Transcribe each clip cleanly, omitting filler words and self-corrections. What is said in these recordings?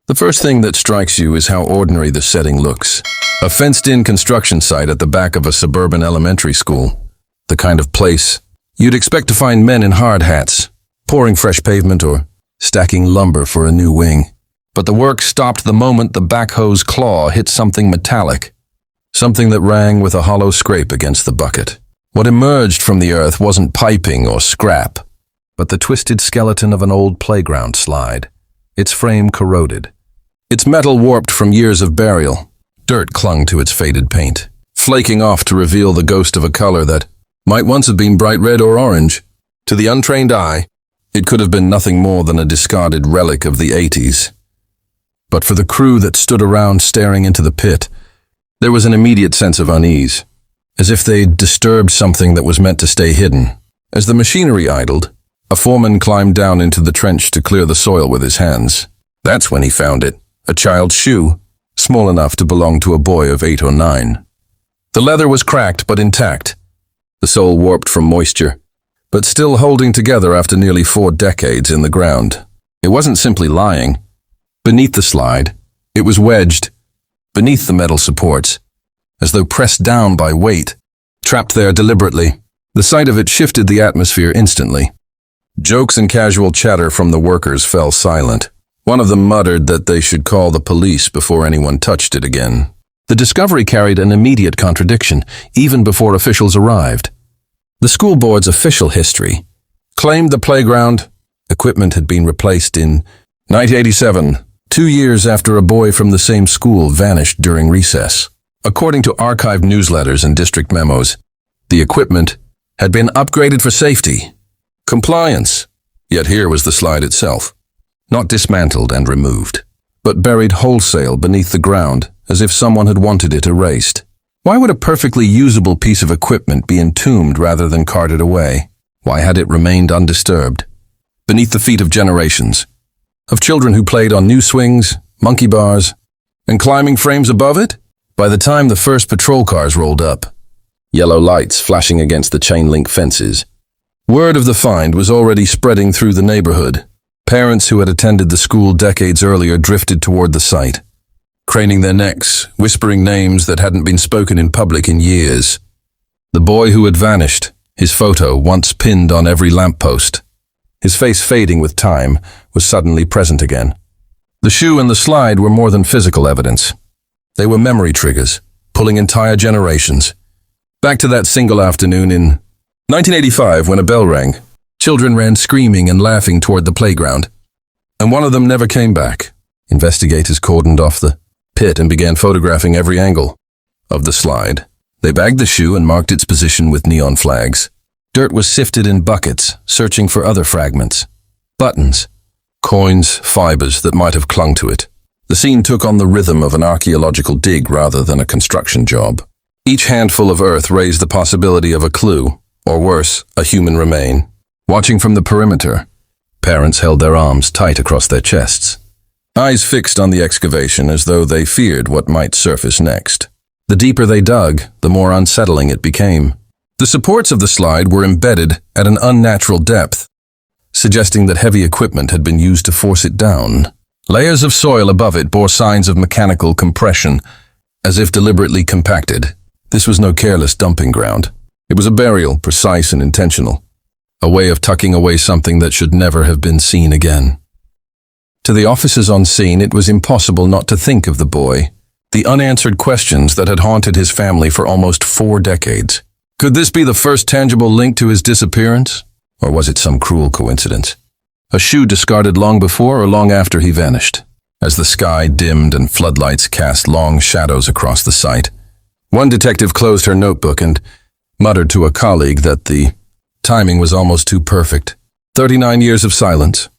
The first thing that strikes you is how ordinary the setting looks. A fenced-in construction site at the back of a suburban elementary school. The kind of place you'd expect to find men in hard hats, pouring fresh pavement or stacking lumber for a new wing. But the work stopped the moment the backhoe's claw hit something metallic, something that rang with a hollow scrape against the bucket. What emerged from the earth wasn't piping or scrap, but the twisted skeleton of an old playground slide, its frame corroded. Its metal warped from years of burial. Dirt clung to its faded paint, flaking off to reveal the ghost of a color that might once have been bright red or orange. To the untrained eye, it could have been nothing more than a discarded relic of the 80s. But for the crew that stood around staring into the pit, there was an immediate sense of unease, as if they'd disturbed something that was meant to stay hidden. As the machinery idled, a foreman climbed down into the trench to clear the soil with his hands. That's when he found it. A child's shoe, small enough to belong to a boy of 8 or 9. The leather was cracked but intact, the sole warped from moisture, but still holding together after nearly 4 decades in the ground. It wasn't simply lying. Beneath the slide, it was wedged, beneath the metal supports, as though pressed down by weight, trapped there deliberately. The sight of it shifted the atmosphere instantly. Jokes and casual chatter from the workers fell silent. One of them muttered that they should call the police before anyone touched it again. The discovery carried an immediate contradiction, even before officials arrived. The school board's official history claimed the playground equipment had been replaced in 1987, 2 years after a boy from the same school vanished during recess. According to archived newsletters and district memos, the equipment had been upgraded for safety, compliance. Yet here was the slide itself. Not dismantled and removed, but buried wholesale beneath the ground, as if someone had wanted it erased. Why would a perfectly usable piece of equipment be entombed rather than carted away? Why had it remained undisturbed, beneath the feet of generations, of children who played on new swings, monkey bars, and climbing frames above it? By the time the first patrol cars rolled up, yellow lights flashing against the chain-link fences, word of the find was already spreading through the neighborhood. Parents who had attended the school decades earlier drifted toward the site, craning their necks, whispering names that hadn't been spoken in public in years. The boy who had vanished, his photo once pinned on every lamppost, his face fading with time, was suddenly present again. The shoe and the slide were more than physical evidence. They were memory triggers, pulling entire generations. Back to that single afternoon in 1985 when a bell rang. Children ran screaming and laughing toward the playground, and one of them never came back. Investigators cordoned off the pit and began photographing every angle of the slide. They bagged the shoe and marked its position with neon flags. Dirt was sifted in buckets, searching for other fragments. Buttons, coins, fibers that might have clung to it. The scene took on the rhythm of an archaeological dig rather than a construction job. Each handful of earth raised the possibility of a clue, or worse, a human remain. Watching from the perimeter, parents held their arms tight across their chests, eyes fixed on the excavation as though they feared what might surface next. The deeper they dug, the more unsettling it became. The supports of the slide were embedded at an unnatural depth, suggesting that heavy equipment had been used to force it down. Layers of soil above it bore signs of mechanical compression, as if deliberately compacted. This was no careless dumping ground. It was a burial, precise and intentional. A way of tucking away something that should never have been seen again. To the officers on scene, it was impossible not to think of the boy, the unanswered questions that had haunted his family for almost 4 decades. Could this be the first tangible link to his disappearance? Or was it some cruel coincidence? A shoe discarded long before or long after he vanished? As the sky dimmed and floodlights cast long shadows across the site, one detective closed her notebook and muttered to a colleague that the timing was almost too perfect. 39 years of silence.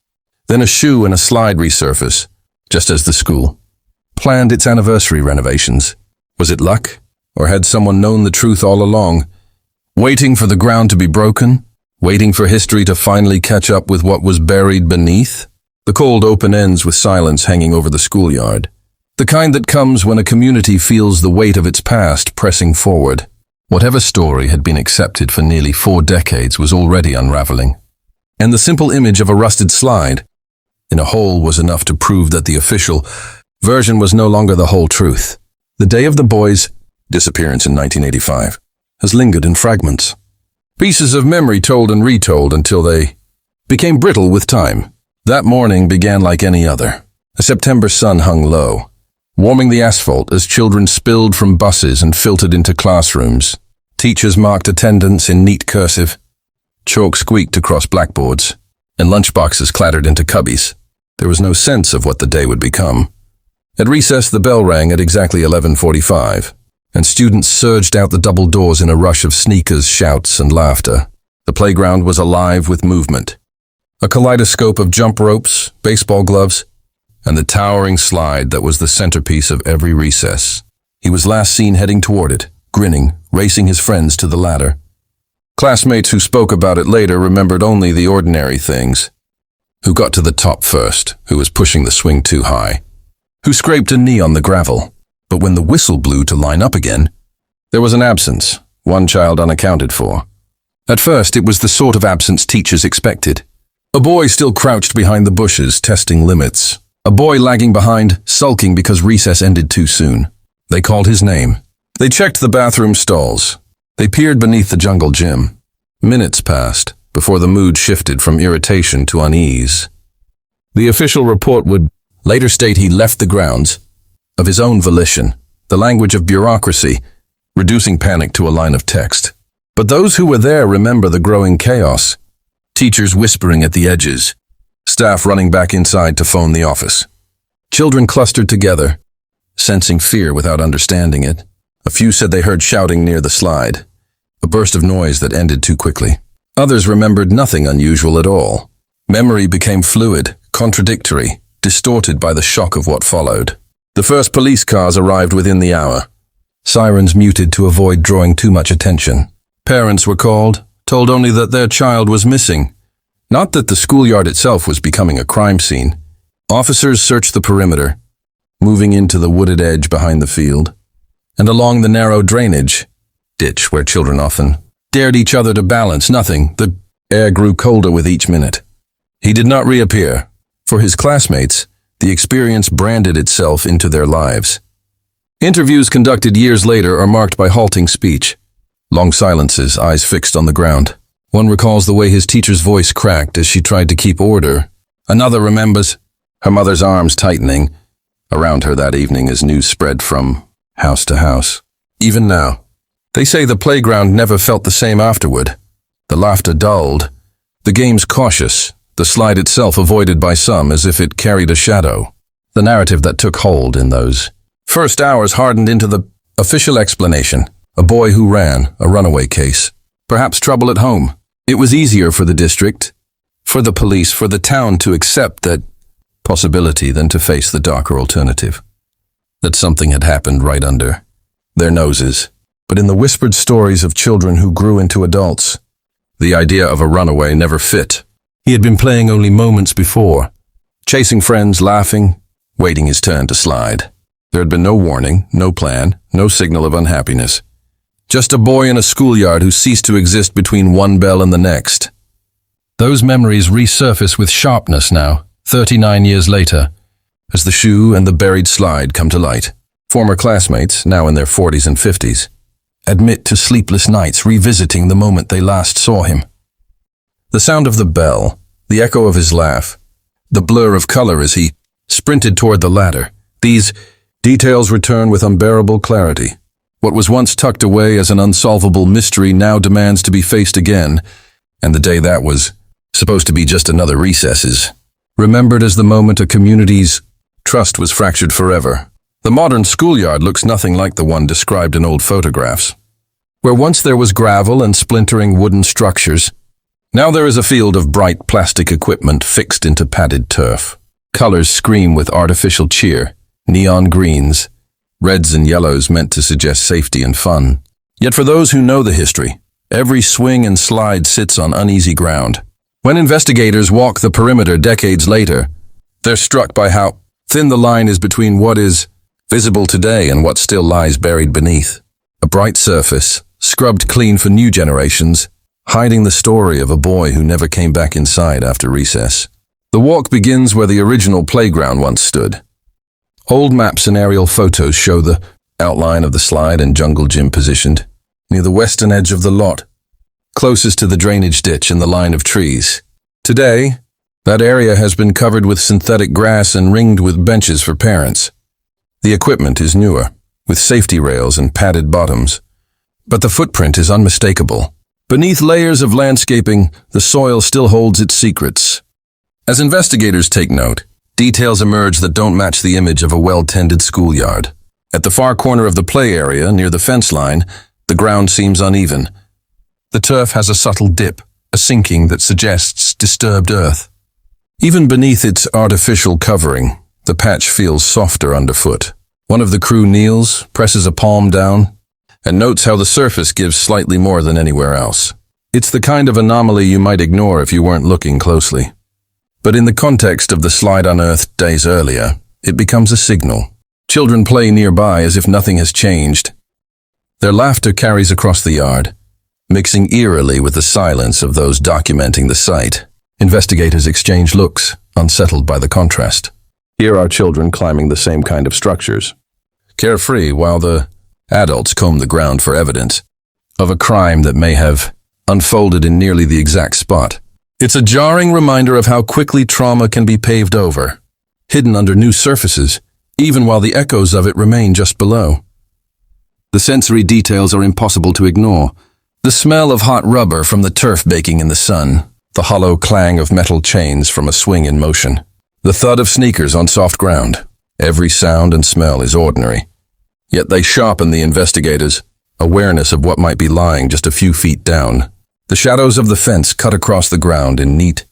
Then a shoe and a slide resurface, just as the school planned its anniversary renovations. Was it luck? Or had someone known the truth all along? Waiting for the ground to be broken? Waiting for history to finally catch up with what was buried beneath? The cold open ends with silence hanging over the schoolyard. The kind that comes when a community feels the weight of its past pressing forward. Whatever story had been accepted for nearly 4 decades was already unraveling. And the simple image of a rusted slide, in a hole was enough to prove that the official version was no longer the whole truth. The day of the boy's disappearance in 1985 has lingered in fragments. Pieces of memory told and retold until they became brittle with time. That morning began like any other. A September sun hung low, warming the asphalt as children spilled from buses and filtered into classrooms. Teachers marked attendance in neat cursive. Chalk squeaked across blackboards, and lunchboxes clattered into cubbies. There was no sense of what the day would become. At recess, the bell rang at exactly 11:45, and students surged out the double doors in a rush of sneakers, shouts, and laughter. The playground was alive with movement. A kaleidoscope of jump ropes, baseball gloves, and the towering slide that was the centerpiece of every recess. He was last seen heading toward it, grinning, racing his friends to the ladder. Classmates who spoke about it later remembered only the ordinary things. Who got to the top first, who was pushing the swing too high, who scraped a knee on the gravel. But when the whistle blew to line up again, there was an absence, one child unaccounted for. At first, it was the sort of absence teachers expected. A boy still crouched behind the bushes, testing limits. A boy lagging behind, sulking because recess ended too soon. They called his name. They checked the bathroom stalls. They peered beneath the jungle gym. Minutes passed before the mood shifted from irritation to unease. The official report would later state he left the grounds of his own volition, the language of bureaucracy, reducing panic to a line of text. But those who were there remember the growing chaos. Teachers whispering at the edges, staff running back inside to phone the office. Children clustered together, sensing fear without understanding it. A few said they heard shouting near the slide, a burst of noise that ended too quickly. Others remembered nothing unusual at all. Memory became fluid, contradictory, distorted by the shock of what followed. The first police cars arrived within the hour. Sirens muted to avoid drawing too much attention. Parents were called, told only that their child was missing. Not that the schoolyard itself was becoming a crime scene. Officers searched the perimeter, moving into the wooded edge behind the field, and along the narrow drainage ditch where children often dared each other to balance. Nothing. The air grew colder with each minute. He did not reappear. For his classmates, the experience branded itself into their lives. Interviews conducted years later are marked by halting speech, long silences, eyes fixed on the ground. One recalls the way his teacher's voice cracked as she tried to keep order. Another remembers her mother's arms tightening around her that evening as news spread from house to house. Even now, they say the playground never felt the same afterward. The laughter dulled, the games cautious, the slide itself avoided by some as if it carried a shadow. The narrative that took hold in those first hours hardened into the official explanation. A boy who ran, a runaway case. Perhaps trouble at home. It was easier for the district, for the police, for the town to accept that possibility than to face the darker alternative. That something had happened right under their noses. But in the whispered stories of children who grew into adults, the idea of a runaway never fit. He had been playing only moments before, chasing friends, laughing, waiting his turn to slide. There had been no warning, no plan, no signal of unhappiness. Just a boy in a schoolyard who ceased to exist between one bell and the next. Those memories resurface with sharpness now, 39 years later, as the shoe and the buried slide come to light. Former classmates, now in their 40s and 50s, admit to sleepless nights revisiting the moment they last saw him. The sound of the bell, the echo of his laugh, the blur of color as he sprinted toward the ladder. These details return with unbearable clarity. What was once tucked away as an unsolvable mystery now demands to be faced again, and the day that was supposed to be just another recess is remembered as the moment a community's trust was fractured forever. The modern schoolyard looks nothing like the one described in old photographs. Where once there was gravel and splintering wooden structures, now there is a field of bright plastic equipment fixed into padded turf. Colors scream with artificial cheer, neon greens, reds and yellows meant to suggest safety and fun. Yet for those who know the history, every swing and slide sits on uneasy ground. When investigators walk the perimeter decades later, they're struck by how thin the line is between what is visible today and what still lies buried beneath. A bright surface, scrubbed clean for new generations, hiding the story of a boy who never came back inside after recess. The walk begins where the original playground once stood. Old maps and aerial photos show the outline of the slide and jungle gym positioned near the western edge of the lot, closest to the drainage ditch and the line of trees. Today, that area has been covered with synthetic grass and ringed with benches for parents. The equipment is newer, with safety rails and padded bottoms, but the footprint is unmistakable. Beneath layers of landscaping, the soil still holds its secrets. As investigators take note, details emerge that don't match the image of a well-tended schoolyard. At the far corner of the play area, near the fence line, the ground seems uneven. The turf has a subtle dip, a sinking that suggests disturbed earth. Even beneath its artificial covering, the patch feels softer underfoot. One of the crew kneels, presses a palm down, and notes how the surface gives slightly more than anywhere else. It's the kind of anomaly you might ignore if you weren't looking closely. But in the context of the slide unearthed days earlier, it becomes a signal. Children play nearby as if nothing has changed. Their laughter carries across the yard, mixing eerily with the silence of those documenting the site. Investigators exchange looks, unsettled by the contrast. Here are children climbing the same kind of structures, carefree while the adults comb the ground for evidence of a crime that may have unfolded in nearly the exact spot. It's a jarring reminder of how quickly trauma can be paved over, hidden under new surfaces, even while the echoes of it remain just below. The sensory details are impossible to ignore. The smell of hot rubber from the turf baking in the sun, the hollow clang of metal chains from a swing in motion, the thud of sneakers on soft ground. Every sound and smell is ordinary. Yet they sharpen the investigators' awareness of what might be lying just a few feet down. The shadows of the fence cut across the ground in neat,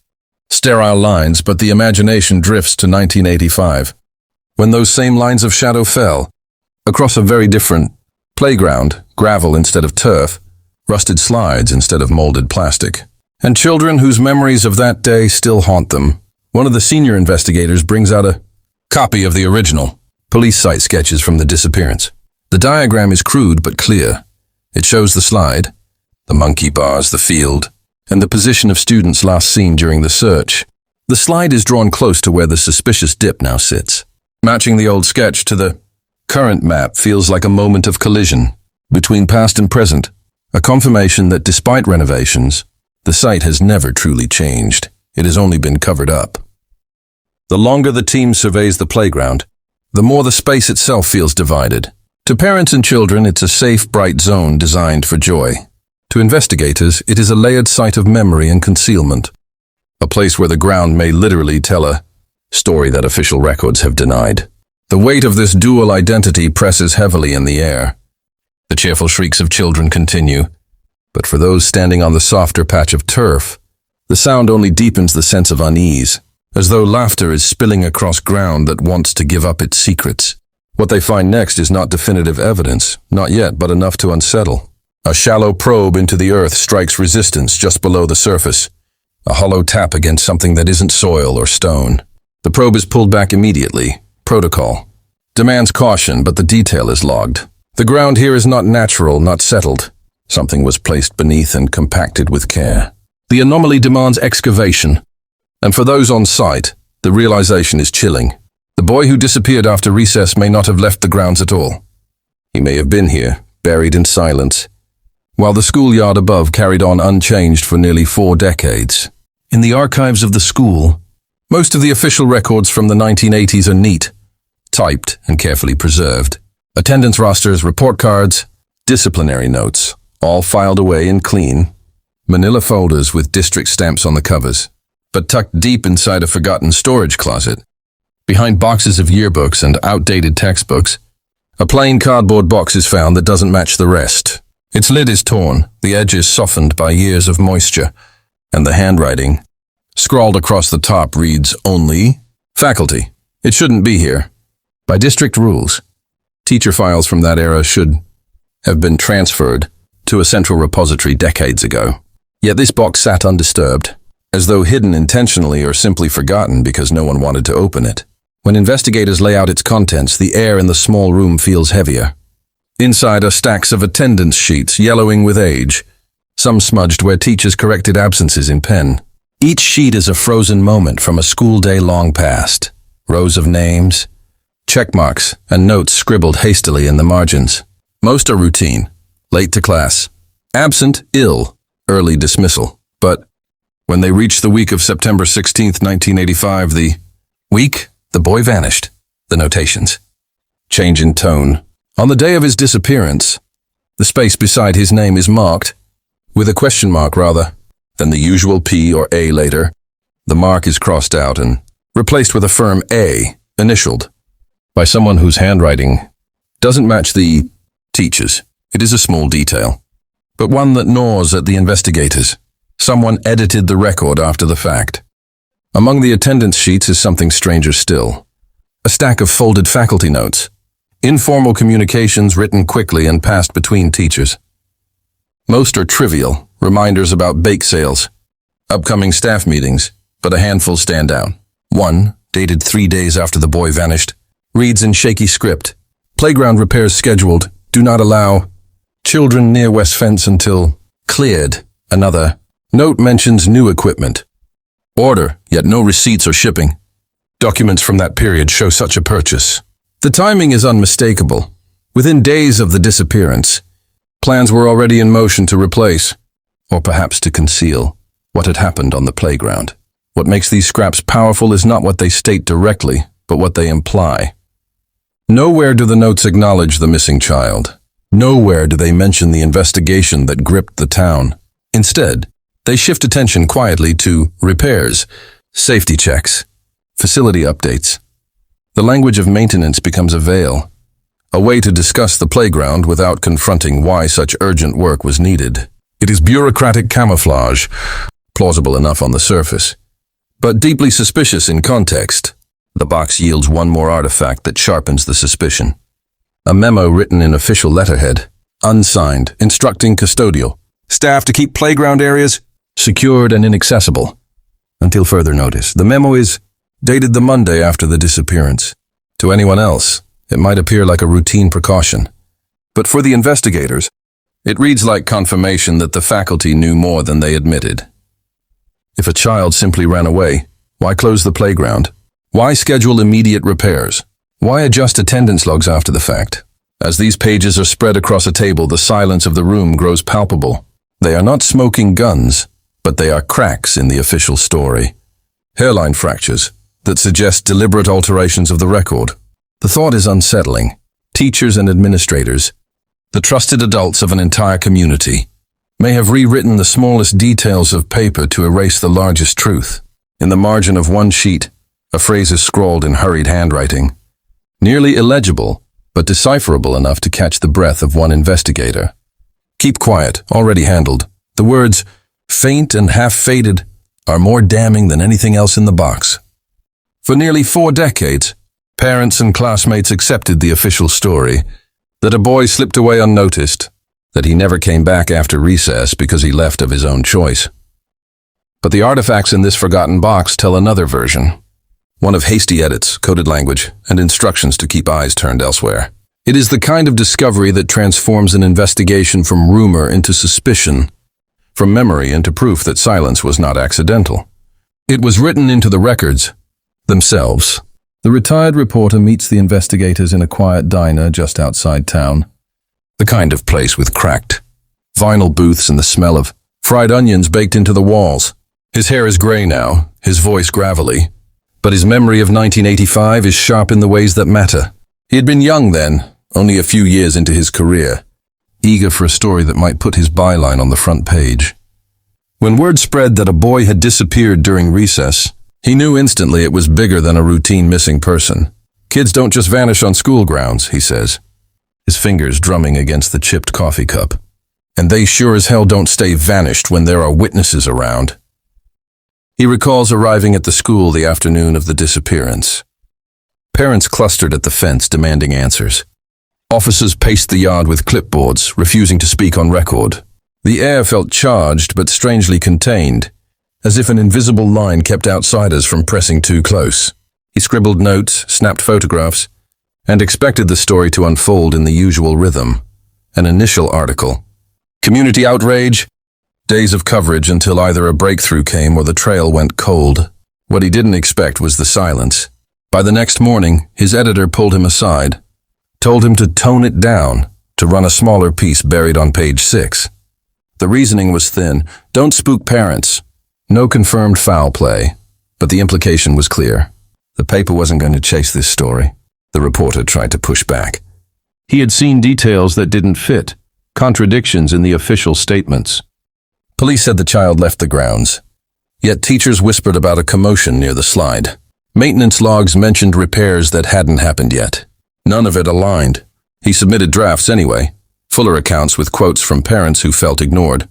sterile lines, but the imagination drifts to 1985, when those same lines of shadow fell across a very different playground, gravel instead of turf, rusted slides instead of molded plastic, and children whose memories of that day still haunt them. One of the senior investigators brings out a copy of the original police site sketches from the disappearance. The diagram is crude but clear. It shows the slide, the monkey bars, the field, and the position of students last seen during the search. The slide is drawn close to where the suspicious dip now sits. Matching the old sketch to the current map feels like a moment of collision between past and present, a confirmation that despite renovations, the site has never truly changed. It has only been covered up. The longer the team surveys the playground, the more the space itself feels divided. To parents and children, it's a safe, bright zone designed for joy. To investigators, it is a layered site of memory and concealment, a place where the ground may literally tell a story that official records have denied. The weight of this dual identity presses heavily in the air. The cheerful shrieks of children continue, but for those standing on the softer patch of turf, the sound only deepens the sense of unease, as though laughter is spilling across ground that wants to give up its secrets. What they find next is not definitive evidence, not yet, but enough to unsettle. A shallow probe into the earth strikes resistance just below the surface, a hollow tap against something that isn't soil or stone. The probe is pulled back immediately. Protocol demands caution, but the detail is logged. The ground here is not natural, not settled. Something was placed beneath and compacted with care. The anomaly demands excavation, and for those on site, the realization is chilling. The boy who disappeared after recess may not have left the grounds at all. He may have been here, buried in silence, while the schoolyard above carried on unchanged for nearly 4 decades. In the archives of the school, most of the official records from the 1980s are neat, typed and carefully preserved. Attendance rosters, report cards, disciplinary notes, all filed away in clean, manila folders with district stamps on the covers. But tucked deep inside a forgotten storage closet, behind boxes of yearbooks and outdated textbooks, a plain cardboard box is found that doesn't match the rest. Its lid is torn, the edges softened by years of moisture, and the handwriting, scrawled across the top, reads only faculty. It shouldn't be here. By district rules, teacher files from that era should have been transferred to a central repository decades ago. Yet this box sat undisturbed, as though hidden intentionally or simply forgotten because no one wanted to open it. When investigators lay out its contents, the air in the small room feels heavier. Inside are stacks of attendance sheets, yellowing with age, some smudged where teachers corrected absences in pen. Each sheet is a frozen moment from a school day long past. Rows of names, check marks, and notes scribbled hastily in the margins. Most are routine. Late to class. Absent, ill, early dismissal. But when they reach the week of September 16th, 1985, the boy vanished. The notations. Change in tone. On the day of his disappearance, the space beside his name is marked with a question mark rather than the usual P or A later. The mark is crossed out and replaced with a firm A, initialed by someone whose handwriting doesn't match the teacher's. It is a small detail, but one that gnaws at the investigators. Someone edited the record after the fact. Among the attendance sheets is something stranger still. A stack of folded faculty notes. Informal communications written quickly and passed between teachers. Most are trivial, reminders about bake sales, upcoming staff meetings, but a handful stand out. One, dated 3 days after the boy vanished, reads in shaky script, "Playground repairs scheduled. Do not allow children near west fence until cleared." Another, note mentions new equipment. Order, yet no receipts or shipping. Documents from that period show such a purchase. The timing is unmistakable. Within days of the disappearance, plans were already in motion to replace, or perhaps to conceal, what had happened on the playground. What makes these scraps powerful is not what they state directly, but what they imply. Nowhere do the notes acknowledge the missing child. Nowhere do they mention the investigation that gripped the town. Instead, they shift attention quietly to repairs, safety checks, facility updates. The language of maintenance becomes a veil, a way to discuss the playground without confronting why such urgent work was needed. It is bureaucratic camouflage, plausible enough on the surface, but deeply suspicious in context. The box yields one more artifact that sharpens the suspicion. A memo written in official letterhead, unsigned, instructing custodial staff to keep playground areas secured and inaccessible until further notice. The memo is dated the Monday after the disappearance. To anyone else, it might appear like a routine precaution, but for the investigators, it reads like confirmation that the faculty knew more than they admitted. If a child simply ran away, why close the playground? Why schedule immediate repairs? Why adjust attendance logs after the fact? As these pages are spread across a table, the silence of the room grows palpable. They are not smoking guns, but they are cracks in the official story. Hairline fractures that suggest deliberate alterations of the record. The thought is unsettling. Teachers and administrators, the trusted adults of an entire community, may have rewritten the smallest details of paper to erase the largest truth. In the margin of one sheet, a phrase is scrawled in hurried handwriting, nearly illegible, but decipherable enough to catch the breath of one investigator. "Keep quiet, already handled." The words, faint and half-faded, are more damning than anything else in the box. For nearly 4 decades, parents and classmates accepted the official story that a boy slipped away unnoticed, that he never came back after recess because he left of his own choice. But the artifacts in this forgotten box tell another version, one of hasty edits, coded language, and instructions to keep eyes turned elsewhere. It is the kind of discovery that transforms an investigation from rumor into suspicion, from memory into proof that silence was not accidental. It was written into the records themselves. The retired reporter meets the investigators in a quiet diner just outside town. The kind of place with cracked vinyl booths and the smell of fried onions baked into the walls. His hair is gray now, his voice gravelly, but his memory of 1985 is sharp in the ways that matter. He had been young then, only a few years into his career, eager for a story that might put his byline on the front page. When word spread that a boy had disappeared during recess, he knew instantly it was bigger than a routine missing person. "Kids don't just vanish on school grounds," he says, his fingers drumming against the chipped coffee cup. "And they sure as hell don't stay vanished when there are witnesses around." He recalls arriving at the school the afternoon of the disappearance. Parents clustered at the fence demanding answers. Officers paced the yard with clipboards, refusing to speak on record. The air felt charged but strangely contained, as if an invisible line kept outsiders from pressing too close. He scribbled notes, snapped photographs, and expected the story to unfold in the usual rhythm. An initial article. Community outrage. Days of coverage until either a breakthrough came or the trail went cold. What he didn't expect was the silence. By the next morning, his editor pulled him aside, told him to tone it down, to run a smaller piece buried on page 6. The reasoning was thin. Don't spook parents. No confirmed foul play. But the implication was clear. The paper wasn't going to chase this story. The reporter tried to push back. He had seen details that didn't fit, contradictions in the official statements. Police said the child left the grounds. Yet teachers whispered about a commotion near the slide. Maintenance logs mentioned repairs that hadn't happened yet. None of it aligned. He submitted drafts anyway, fuller accounts with quotes from parents who felt ignored.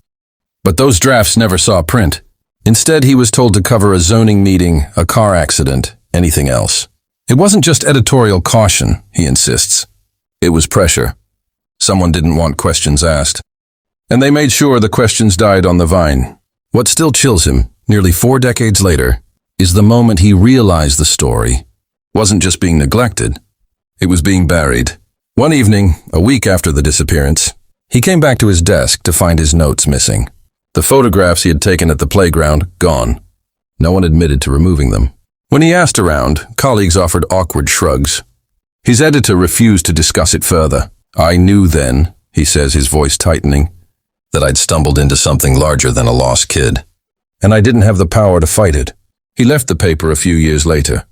But those drafts never saw print. Instead, he was told to cover a zoning meeting, a car accident, anything else. It wasn't just editorial caution, he insists. It was pressure. Someone didn't want questions asked. And they made sure the questions died on the vine. What still chills him, nearly 4 decades later, is the moment he realized the story wasn't just being neglected, it was being buried. One evening, a week after the disappearance, he came back to his desk to find his notes missing. The photographs he had taken at the playground, gone. No one admitted to removing them. When he asked around, colleagues offered awkward shrugs. His editor refused to discuss it further. I knew then, he says, his voice tightening, that I'd stumbled into something larger than a lost kid. And I didn't have the power to fight it. He left the paper a few years later,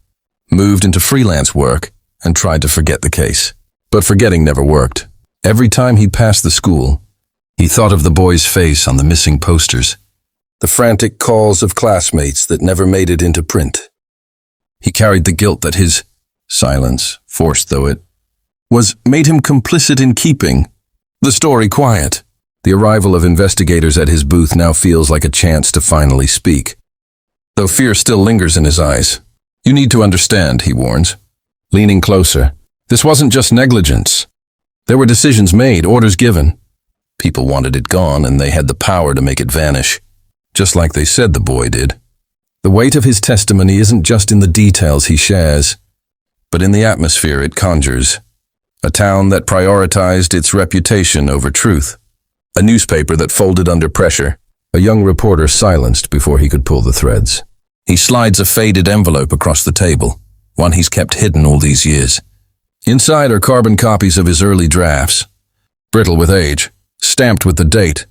moved into freelance work, and tried to forget the case. But forgetting never worked. Every time he passed the school, he thought of the boy's face on the missing posters, the frantic calls of classmates that never made it into print. He carried the guilt that his silence, forced though it was, made him complicit in keeping the story quiet. The arrival of investigators at his booth now feels like a chance to finally speak. Though fear still lingers in his eyes. You need to understand, he warns, leaning closer. This wasn't just negligence. There were decisions made, orders given. People wanted it gone, and they had the power to make it vanish, just like they said the boy did. The weight of his testimony isn't just in the details he shares, but in the atmosphere it conjures. A town that prioritized its reputation over truth. A newspaper that folded under pressure. A young reporter silenced before he could pull the threads. He slides a faded envelope across the table, one he's kept hidden all these years. Inside are carbon copies of his early drafts, brittle with age, stamped with the date,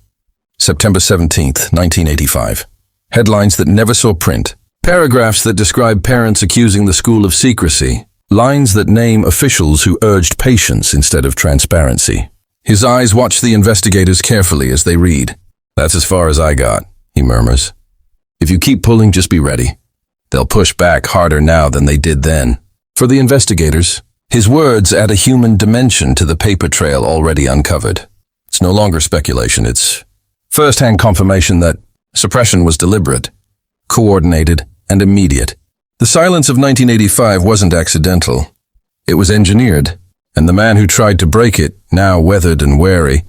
September 17th, 1985. Headlines that never saw print. Paragraphs that describe parents accusing the school of secrecy. Lines that name officials who urged patience instead of transparency. His eyes watch the investigators carefully as they read. That's as far as I got, he murmurs. If you keep pulling, just be ready. They'll push back harder now than they did then. For the investigators, his words add a human dimension to the paper trail already uncovered. It's no longer speculation, it's first-hand confirmation that suppression was deliberate, coordinated, and immediate. The silence of 1985 wasn't accidental. It was engineered, and the man who tried to break it, now weathered and wary,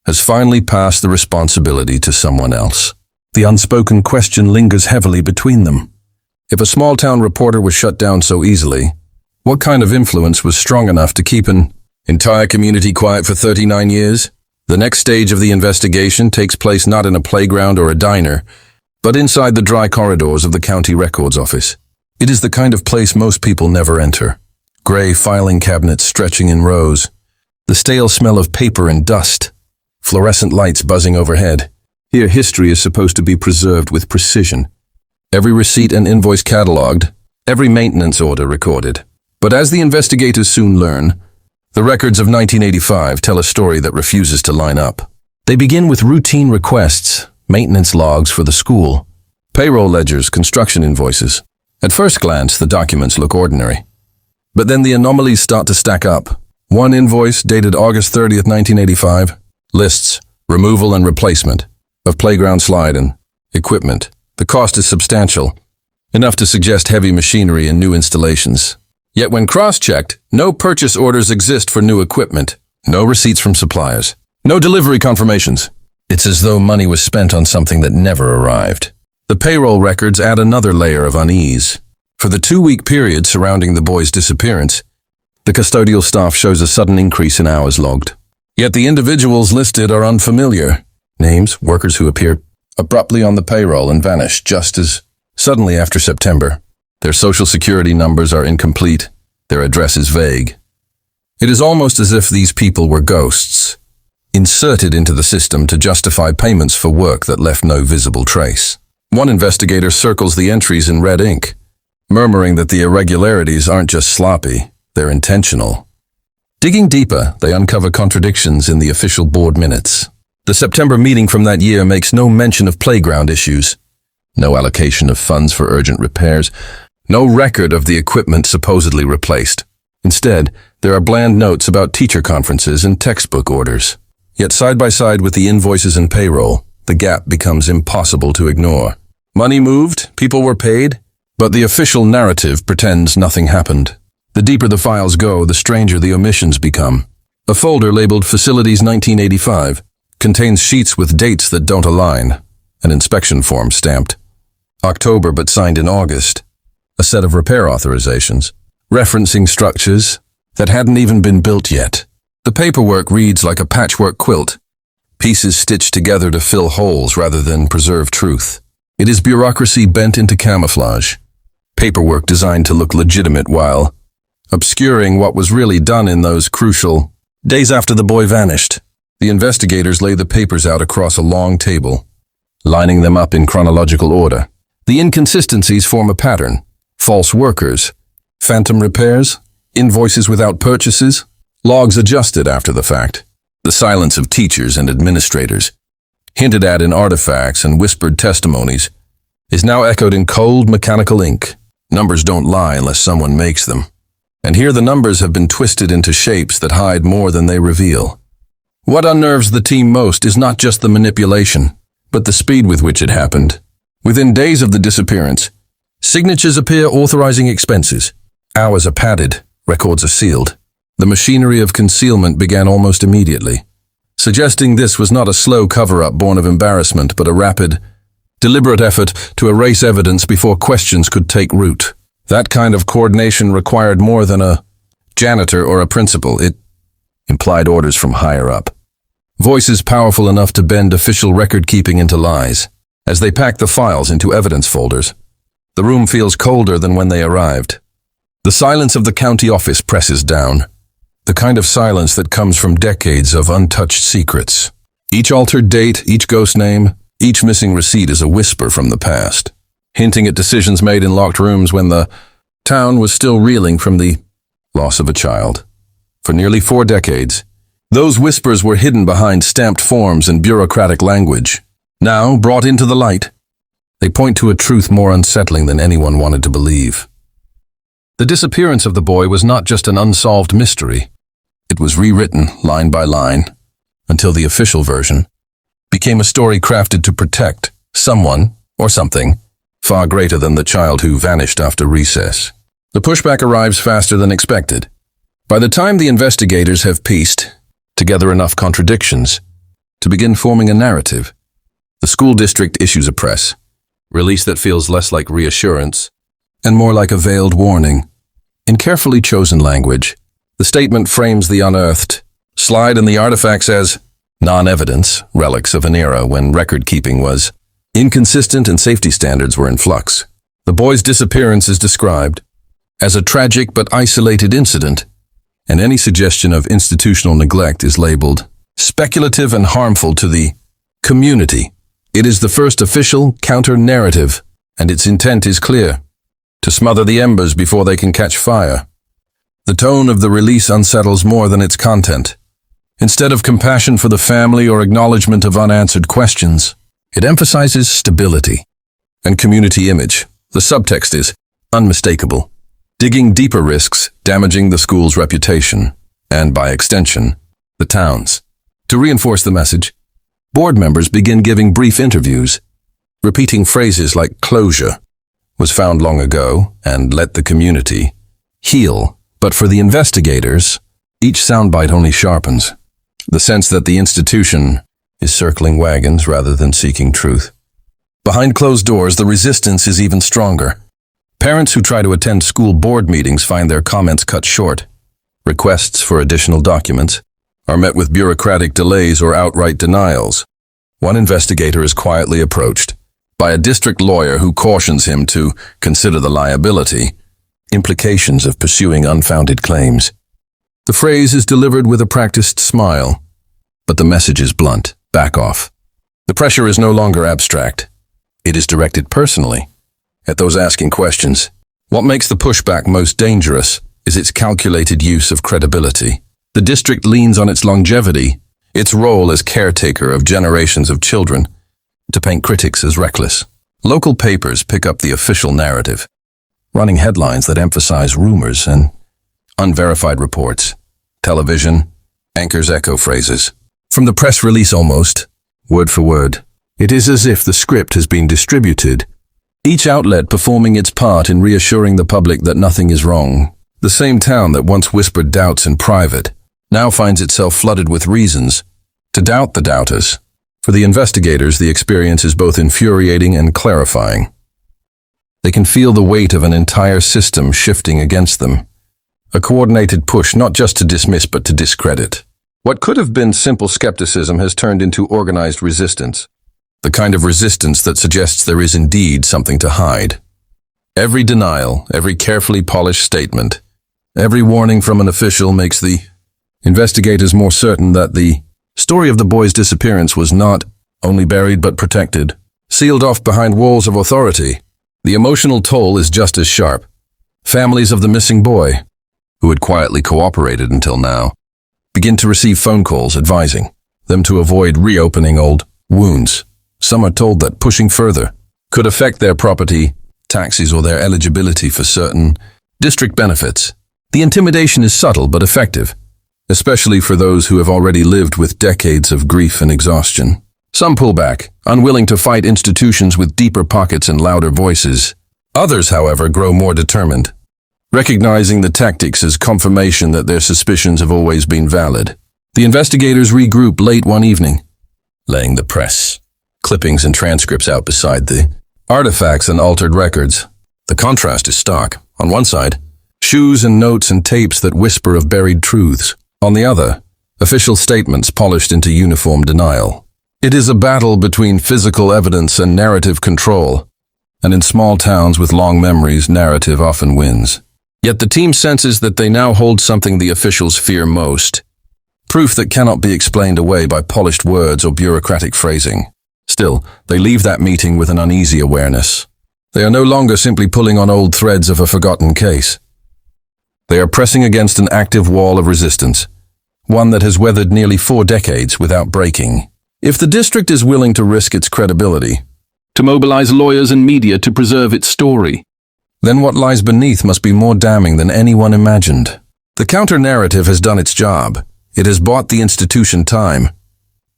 has finally passed the responsibility to someone else. The unspoken question lingers heavily between them. If a small-town reporter was shut down so easily, what kind of influence was strong enough to keep an entire community quiet for 39 years? The next stage of the investigation takes place not in a playground or a diner, but inside the dry corridors of the county records office. It is the kind of place most people never enter. Gray filing cabinets stretching in rows, the stale smell of paper and dust, fluorescent lights buzzing overhead. Here history is supposed to be preserved with precision. Every receipt and invoice cataloged, every maintenance order recorded. But as the investigators soon learn, the records of 1985 tell a story that refuses to line up. They begin with routine requests, maintenance logs for the school, payroll ledgers, construction invoices. At first glance, the documents look ordinary. But then the anomalies start to stack up. One invoice dated August 30th, 1985, lists removal and replacement of playground slide and equipment. The cost is substantial, enough to suggest heavy machinery and new installations. Yet when cross-checked, no purchase orders exist for new equipment, no receipts from suppliers, no delivery confirmations. It's as though money was spent on something that never arrived. The payroll records add another layer of unease. For the 2-week period surrounding the boy's disappearance, the custodial staff shows a sudden increase in hours logged. Yet the individuals listed are unfamiliar. Names, workers who appear abruptly on the payroll and vanish just as suddenly after September. Their social security numbers are incomplete, their address is vague. It is almost as if these people were ghosts, inserted into the system to justify payments for work that left no visible trace. One investigator circles the entries in red ink, murmuring that the irregularities aren't just sloppy, they're intentional. Digging deeper, they uncover contradictions in the official board minutes. The September meeting from that year makes no mention of playground issues, no allocation of funds for urgent repairs, no record of the equipment supposedly replaced. Instead, there are bland notes about teacher conferences and textbook orders. Yet side by side with the invoices and payroll, the gap becomes impossible to ignore. Money moved, people were paid, but the official narrative pretends nothing happened. The deeper the files go, the stranger the omissions become. A folder labeled Facilities 1985 contains sheets with dates that don't align, an inspection form stamped October but signed in August, a set of repair authorizations, referencing structures that hadn't even been built yet. The paperwork reads like a patchwork quilt, pieces stitched together to fill holes rather than preserve truth. It is bureaucracy bent into camouflage, paperwork designed to look legitimate while obscuring what was really done in those crucial days after the boy vanished. The investigators lay the papers out across a long table, lining them up in chronological order. The inconsistencies form a pattern: false workers, phantom repairs, invoices without purchases, logs adjusted after the fact. The silence of teachers and administrators, hinted at in artifacts and whispered testimonies, is now echoed in cold mechanical ink. Numbers don't lie unless someone makes them. And here the numbers have been twisted into shapes that hide more than they reveal. What unnerves the team most is not just the manipulation, but the speed with which it happened. Within days of the disappearance, signatures appear authorizing expenses. Hours are padded, records are sealed. The machinery of concealment began almost immediately, suggesting this was not a slow cover-up born of embarrassment, but a rapid, deliberate effort to erase evidence before questions could take root. That kind of coordination required more than a janitor or a principal. It implied orders from higher up. Voices powerful enough to bend official record-keeping into lies. As they pack the files into evidence folders, the room feels colder than when they arrived. The silence of the county office presses down, the kind of silence that comes from decades of untouched secrets. Each altered date, each ghost name, each missing receipt is a whisper from the past, hinting at decisions made in locked rooms when the town was still reeling from the loss of a child. For nearly 4 decades, those whispers were hidden behind stamped forms and bureaucratic language. Now, brought into the light, they point to a truth more unsettling than anyone wanted to believe. The disappearance of the boy was not just an unsolved mystery. It was rewritten line by line, until the official version became a story crafted to protect someone or something far greater than the child who vanished after recess. The pushback arrives faster than expected. By the time the investigators have pieced together enough contradictions to begin forming a narrative, the school district issues a press release that feels less like reassurance and more like a veiled warning. In carefully chosen language, the statement frames the unearthed slide and the artifacts as non-evidence, relics of an era when record-keeping was inconsistent and safety standards were in flux. The boy's disappearance is described as a tragic but isolated incident, and any suggestion of institutional neglect is labeled speculative and harmful to the community. It is the first official counter-narrative, and its intent is clear: to smother the embers before they can catch fire. The tone of the release unsettles more than its content. Instead of compassion for the family or acknowledgement of unanswered questions, it emphasizes stability and community image. The subtext is unmistakable. Digging deeper risks damaging the school's reputation, and by extension, the town's. To reinforce the message, board members begin giving brief interviews, repeating phrases like "closure was found long ago" and "let the community heal." But for the investigators, each soundbite only sharpens the sense that the institution is circling wagons rather than seeking truth. Behind closed doors, the resistance is even stronger. Parents who try to attend school board meetings find their comments cut short. Requests for additional documents are met with bureaucratic delays or outright denials. One investigator is quietly approached by a district lawyer who cautions him to consider the liability, implications of pursuing unfounded claims. The phrase is delivered with a practiced smile, but the message is blunt. Back off. The pressure is no longer abstract. It is directed personally at those asking questions. What makes the pushback most dangerous is its calculated use of credibility. The district leans on its longevity, its role as caretaker of generations of children, to paint critics as reckless. Local papers pick up the official narrative, running headlines that emphasize rumors and unverified reports. Television anchors echo phrases. From the press release almost, word for word. It is as if the script has been distributed, each outlet performing its part in reassuring the public that nothing is wrong. The same town that once whispered doubts in private now finds itself flooded with reasons to doubt the doubters. For the investigators, the experience is both infuriating and clarifying. They can feel the weight of an entire system shifting against them. A coordinated push not just to dismiss but to discredit. What could have been simple skepticism has turned into organized resistance. The kind of resistance that suggests there is indeed something to hide. Every denial, every carefully polished statement, every warning from an official makes the investigators more certain that the story of the boy's disappearance was not only buried but protected, sealed off behind walls of authority. The emotional toll is just as sharp. Families of the missing boy, who had quietly cooperated until now, begin to receive phone calls advising them to avoid reopening old wounds. Some are told that pushing further could affect their property taxes or their eligibility for certain district benefits. The intimidation is subtle but effective, especially for those who have already lived with decades of grief and exhaustion. Some pull back, unwilling to fight institutions with deeper pockets and louder voices. Others, however, grow more determined, recognizing the tactics as confirmation that their suspicions have always been valid. The investigators regroup late one evening, laying the press clippings and transcripts out beside the artifacts and altered records. The contrast is stark. On one side, shoes and notes and tapes that whisper of buried truths. On the other, official statements polished into uniform denial. It is a battle between physical evidence and narrative control, and in small towns with long memories, narrative often wins. Yet the team senses that they now hold something the officials fear most, proof that cannot be explained away by polished words or bureaucratic phrasing. Still, they leave that meeting with an uneasy awareness. They are no longer simply pulling on old threads of a forgotten case. They are pressing against an active wall of resistance, one that has weathered nearly 4 decades without breaking. If the district is willing to risk its credibility, to mobilize lawyers and media to preserve its story, then what lies beneath must be more damning than anyone imagined. The counter-narrative has done its job. It has bought the institution time,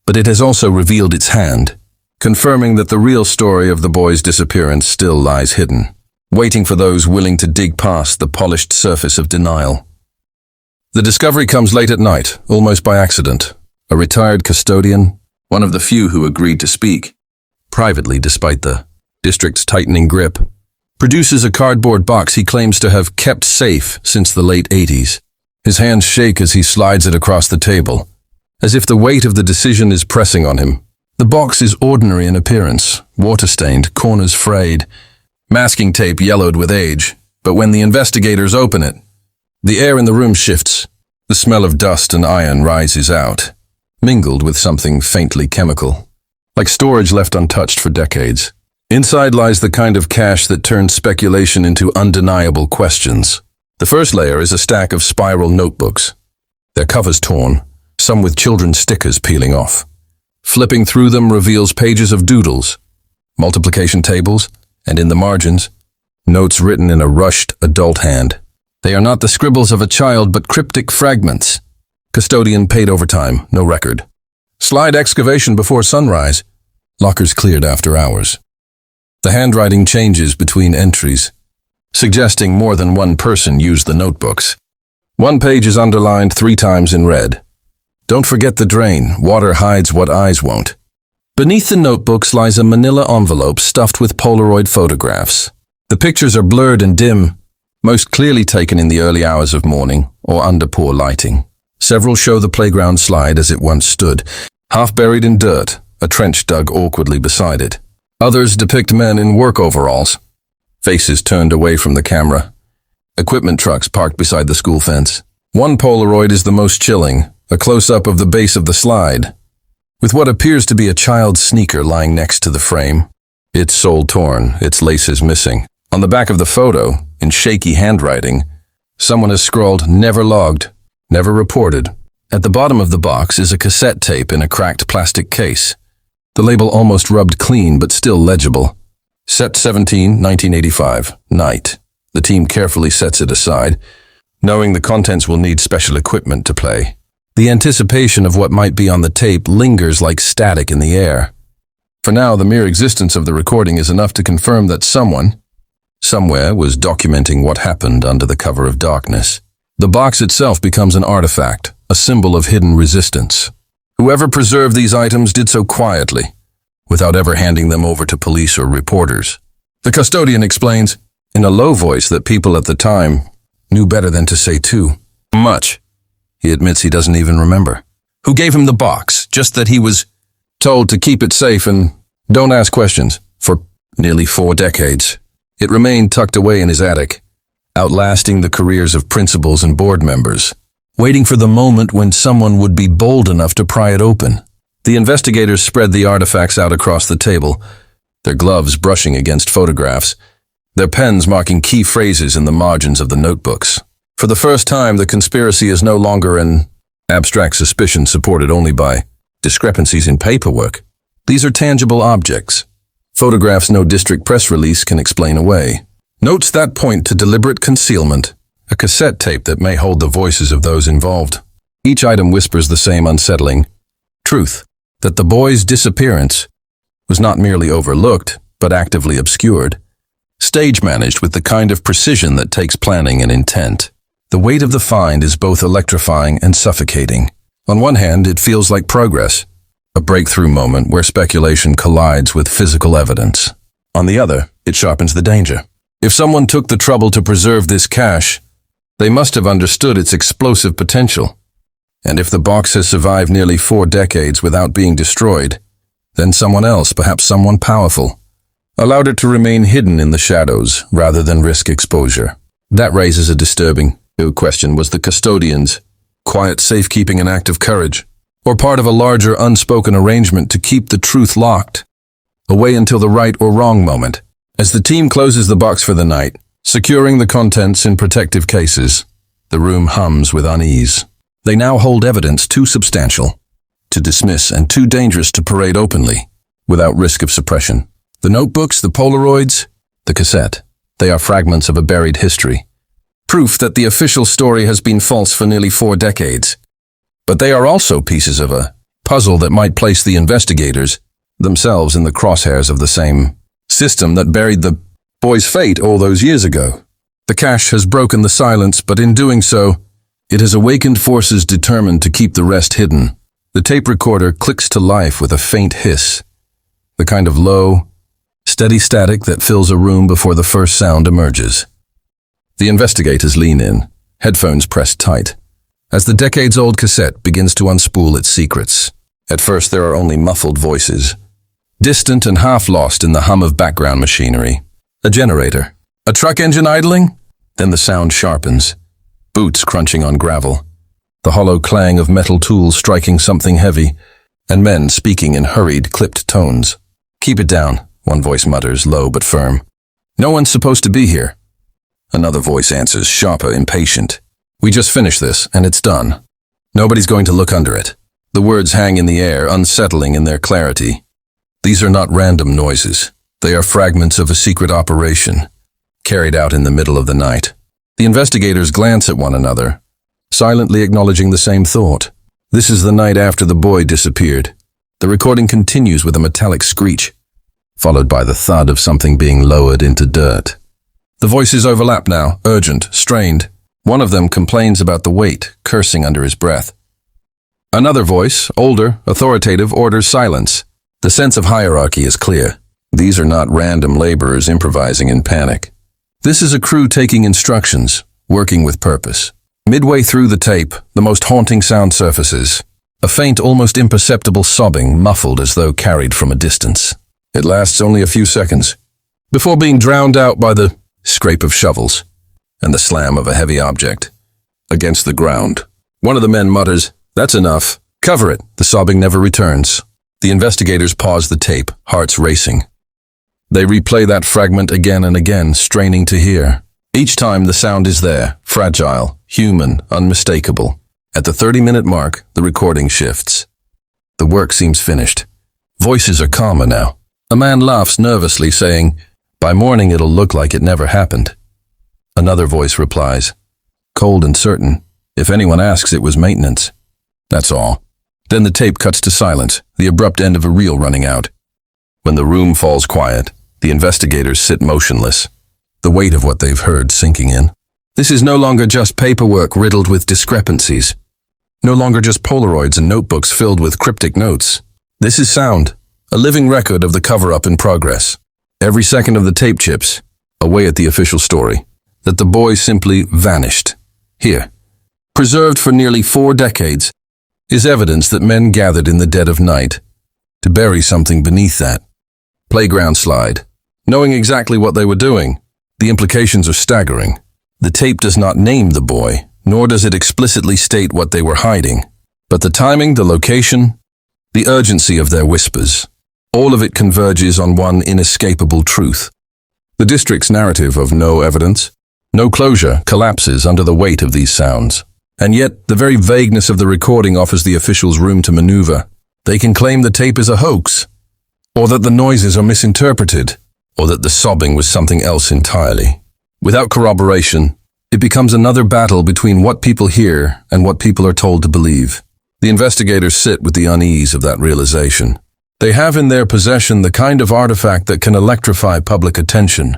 but it has also revealed its hand, confirming that the real story of the boy's disappearance still lies hidden, waiting for those willing to dig past the polished surface of denial. The discovery comes late at night, almost by accident. A retired custodian, one of the few who agreed to speak, privately despite the district's tightening grip, produces a cardboard box he claims to have kept safe since the late 80s. His hands shake as he slides it across the table, as if the weight of the decision is pressing on him. The box is ordinary in appearance, water-stained, corners frayed, masking tape yellowed with age, but when the investigators open it, the air in the room shifts. The smell of dust and iron rises out, mingled with something faintly chemical, like storage left untouched for decades. Inside lies the kind of cache that turns speculation into undeniable questions. The first layer is a stack of spiral notebooks, their covers torn, some with children's stickers peeling off. Flipping through them reveals pages of doodles, multiplication tables, and in the margins, notes written in a rushed adult hand. They are not the scribbles of a child, but cryptic fragments. Custodian paid overtime, no record. Slide excavation before sunrise. Lockers cleared after hours. The handwriting changes between entries, suggesting more than one person used the notebooks. One page is underlined 3 times in red. Don't forget the drain. Water hides what eyes won't. Beneath the notebooks lies a manila envelope stuffed with Polaroid photographs. The pictures are blurred and dim, most clearly taken in the early hours of morning or under poor lighting. Several show the playground slide as it once stood, half buried in dirt, a trench dug awkwardly beside it. Others depict men in work overalls, faces turned away from the camera. Equipment trucks parked beside the school fence. One Polaroid is the most chilling, a close-up of the base of the slide, with what appears to be a child's sneaker lying next to the frame. Its sole torn, its laces missing. On the back of the photo, in shaky handwriting, someone has scrawled, "Never logged, never reported." At the bottom of the box is a cassette tape in a cracked plastic case. The label almost rubbed clean, but still legible. Sept 17, 1985, night. The team carefully sets it aside, knowing the contents will need special equipment to play. The anticipation of what might be on the tape lingers like static in the air. For now, the mere existence of the recording is enough to confirm that someone, somewhere, was documenting what happened under the cover of darkness. The box itself becomes an artifact, a symbol of hidden resistance. Whoever preserved these items did so quietly, without ever handing them over to police or reporters. The custodian explains, in a low voice that people at the time knew better than to say too much. He admits he doesn't even remember who gave him the box, just that he was told to keep it safe and don't ask questions. For nearly 4 decades, it remained tucked away in his attic, outlasting the careers of principals and board members, waiting for the moment when someone would be bold enough to pry it open. The investigators spread the artifacts out across the table, their gloves brushing against photographs, their pens marking key phrases in the margins of the notebooks. For the first time, the conspiracy is no longer an abstract suspicion supported only by discrepancies in paperwork. These are tangible objects, photographs no district press release can explain away. Notes that point to deliberate concealment, a cassette tape that may hold the voices of those involved. Each item whispers the same unsettling truth, that the boy's disappearance was not merely overlooked, but actively obscured, stage-managed with the kind of precision that takes planning and intent. The weight of the find is both electrifying and suffocating. On one hand, it feels like progress, a breakthrough moment where speculation collides with physical evidence. On the other, it sharpens the danger. If someone took the trouble to preserve this cache, they must have understood its explosive potential. And if the box has survived nearly 4 decades without being destroyed, then someone else, perhaps someone powerful, allowed it to remain hidden in the shadows rather than risk exposure. That raises a disturbing question. Was the custodian's quiet safekeeping an act of courage, or part of a larger unspoken arrangement to keep the truth locked away until the right or wrong moment? As the team closes the box for the night, securing the contents in protective cases, the room hums with unease. They now hold evidence too substantial to dismiss and too dangerous to parade openly, without risk of suppression. The notebooks, the Polaroids, the cassette, they are fragments of a buried history. Proof that the official story has been false for nearly 4 decades. But they are also pieces of a puzzle that might place the investigators themselves in the crosshairs of the same system that buried the boy's fate all those years ago. The cache has broken the silence, but in doing so, it has awakened forces determined to keep the rest hidden. The tape recorder clicks to life with a faint hiss, the kind of low, steady static that fills a room before the first sound emerges. The investigators lean in, headphones pressed tight, as the decades-old cassette begins to unspool its secrets. At first there are only muffled voices, distant and half lost in the hum of background machinery. A generator, a truck engine idling? Then the sound sharpens, boots crunching on gravel, the hollow clang of metal tools striking something heavy, and men speaking in hurried, clipped tones. "Keep it down," one voice mutters, low but firm. "No one's supposed to be here." Another voice answers, sharper, impatient. "We just finished this, and it's done. Nobody's going to look under it." The words hang in the air, unsettling in their clarity. These are not random noises. They are fragments of a secret operation, carried out in the middle of the night. The investigators glance at one another, silently acknowledging the same thought. This is the night after the boy disappeared. The recording continues with a metallic screech, followed by the thud of something being lowered into dirt. The voices overlap now, urgent, strained. One of them complains about the weight, cursing under his breath. Another voice, older, authoritative, orders silence. The sense of hierarchy is clear. These are not random laborers improvising in panic. This is a crew taking instructions, working with purpose. Midway through the tape, the most haunting sound surfaces. A faint, almost imperceptible sobbing, muffled as though carried from a distance. It lasts only a few seconds, before being drowned out by the scrape of shovels and the slam of a heavy object against the ground. One of the men mutters, "That's enough. Cover it." The sobbing never returns. The investigators pause the tape, hearts racing. They replay that fragment again and again, straining to hear. Each time the sound is there, fragile, human, unmistakable. At the 30-minute mark, the recording shifts. The work seems finished. Voices are calmer now. A man laughs nervously, saying, "By morning it'll look like it never happened." Another voice replies, cold and certain, "If anyone asks, it was maintenance." That's all. Then the tape cuts to silence, the abrupt end of a reel running out. When the room falls quiet, the investigators sit motionless, the weight of what they've heard sinking in. This is no longer just paperwork riddled with discrepancies. No longer just Polaroids and notebooks filled with cryptic notes. This is sound, a living record of the cover-up in progress. Every second of the tape chips away at the official story, that the boy simply vanished. Here, preserved for nearly 4 decades, is evidence that men gathered in the dead of night to bury something beneath that. Playground slide. Knowing exactly what they were doing, the implications are staggering. The tape does not name the boy, nor does it explicitly state what they were hiding. But the timing, the location, the urgency of their whispers, all of it converges on one inescapable truth. The district's narrative of no evidence, no closure, collapses under the weight of these sounds. And yet, the very vagueness of the recording offers the officials room to maneuver. They can claim the tape is a hoax, or that the noises are misinterpreted, or that the sobbing was something else entirely. Without corroboration, it becomes another battle between what people hear and what people are told to believe. The investigators sit with the unease of that realization. They have in their possession the kind of artifact that can electrify public attention,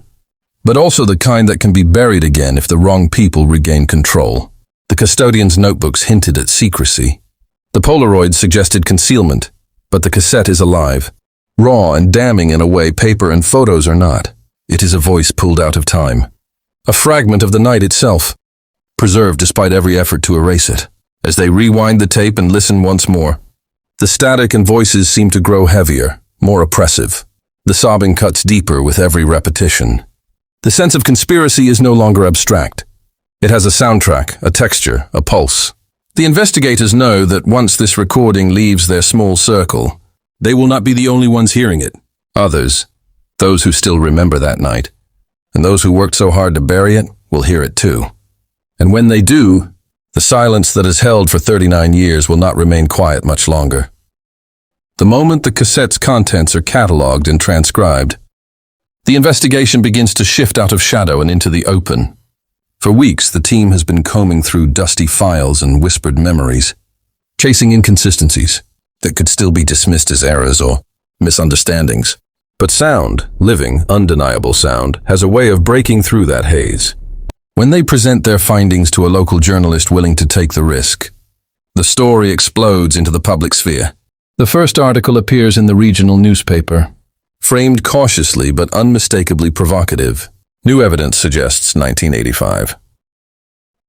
but also the kind that can be buried again if the wrong people regain control. The custodian's notebooks hinted at secrecy. The Polaroids suggested concealment, but the cassette is alive, raw and damning in a way paper and photos are not. It is a voice pulled out of time. A fragment of the night itself, preserved despite every effort to erase it. As they rewind the tape and listen once more, the static and voices seem to grow heavier, more oppressive. The sobbing cuts deeper with every repetition. The sense of conspiracy is no longer abstract. It has a soundtrack, a texture, a pulse. The investigators know that once this recording leaves their small circle, they will not be the only ones hearing it. Others, those who still remember that night, and those who worked so hard to bury it, will hear it too. And when they do, the silence that has held for 39 years will not remain quiet much longer. The moment the cassette's contents are cataloged and transcribed, the investigation begins to shift out of shadow and into the open. For weeks, the team has been combing through dusty files and whispered memories, chasing inconsistencies that could still be dismissed as errors or misunderstandings. But sound, living, undeniable sound, has a way of breaking through that haze. When they present their findings to a local journalist willing to take the risk, the story explodes into the public sphere. The first article appears in the regional newspaper, framed cautiously but unmistakably provocative. New evidence suggests 1985.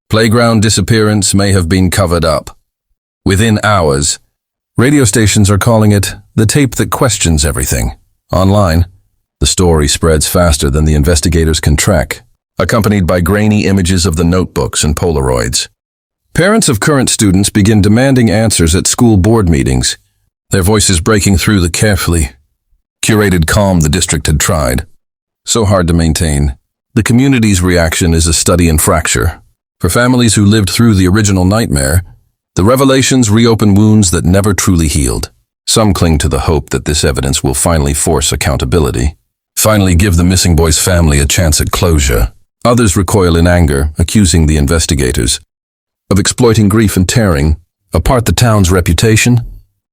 Playground disappearance may have been covered up. Within hours, radio stations are calling it the tape that questions everything. Online, the story spreads faster than the investigators can track, accompanied by grainy images of the notebooks and Polaroids. Parents of current students begin demanding answers at school board meetings, their voices breaking through the carefully curated calm the district had tried so hard to maintain. The community's reaction is a study in fracture. For families who lived through the original nightmare, the revelations reopen wounds that never truly healed. Some cling to the hope that this evidence will finally force accountability, finally give the missing boy's family a chance at closure. Others recoil in anger, accusing the investigators of exploiting grief and tearing apart the town's reputation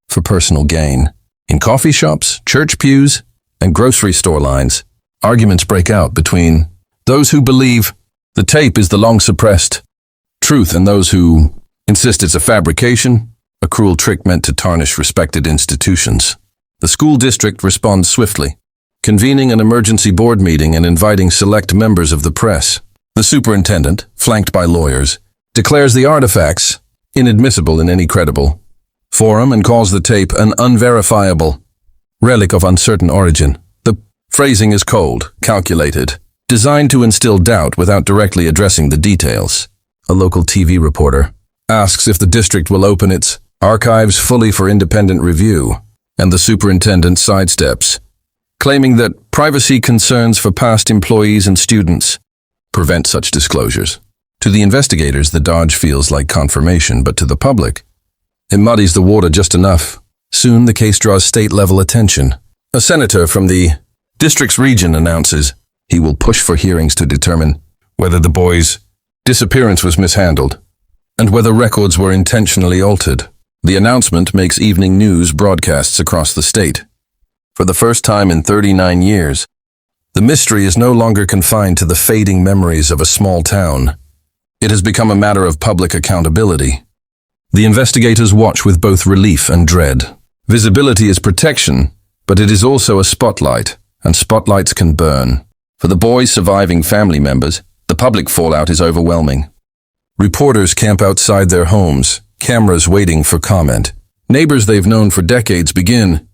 for personal gain. In coffee shops, church pews, and grocery store lines, arguments break out between those who believe the tape is the long-suppressed truth and those who insist it's a fabrication, a cruel trick meant to tarnish respected institutions. The school district responds swiftly, convening an emergency board meeting and inviting select members of the press. The superintendent, flanked by lawyers, declares the artifacts inadmissible in any credible forum and calls the tape an unverifiable relic of uncertain origin. The phrasing is cold, calculated, designed to instill doubt without directly addressing the details. A local TV reporter asks if the district will open its archives fully for independent review, and the superintendent sidesteps, claiming that privacy concerns for past employees and students prevent such disclosures. To the investigators, the dodge feels like confirmation, but to the public, it muddies the water just enough. Soon, the case draws state-level attention. A senator from the district's region announces he will push for hearings to determine whether the boy's disappearance was mishandled and whether records were intentionally altered. The announcement makes evening news broadcasts across the state. For the first time in 39 years, the mystery is no longer confined to the fading memories of a small town. It has become a matter of public accountability. The investigators watch with both relief and dread. Visibility is protection, but it is also a spotlight, and spotlights can burn. For the boy's surviving family members, the public fallout is overwhelming. Reporters camp outside their homes, cameras waiting for comment. Neighbors they've known for decades begin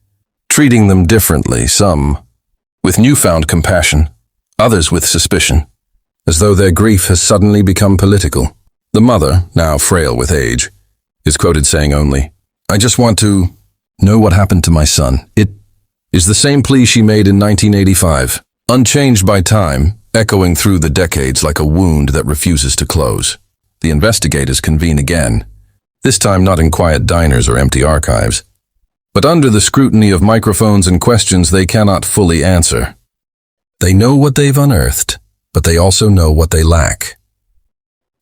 treating them differently, some with newfound compassion, others with suspicion, as though their grief has suddenly become political. The mother, now frail with age, is quoted saying only, "I just want to know what happened to my son." It is the same plea she made in 1985, unchanged by time, echoing through the decades like a wound that refuses to close. The investigators convene again, this time not in quiet diners or empty archives, but under the scrutiny of microphones and questions they cannot fully answer. They know what they've unearthed, but they also know what they lack.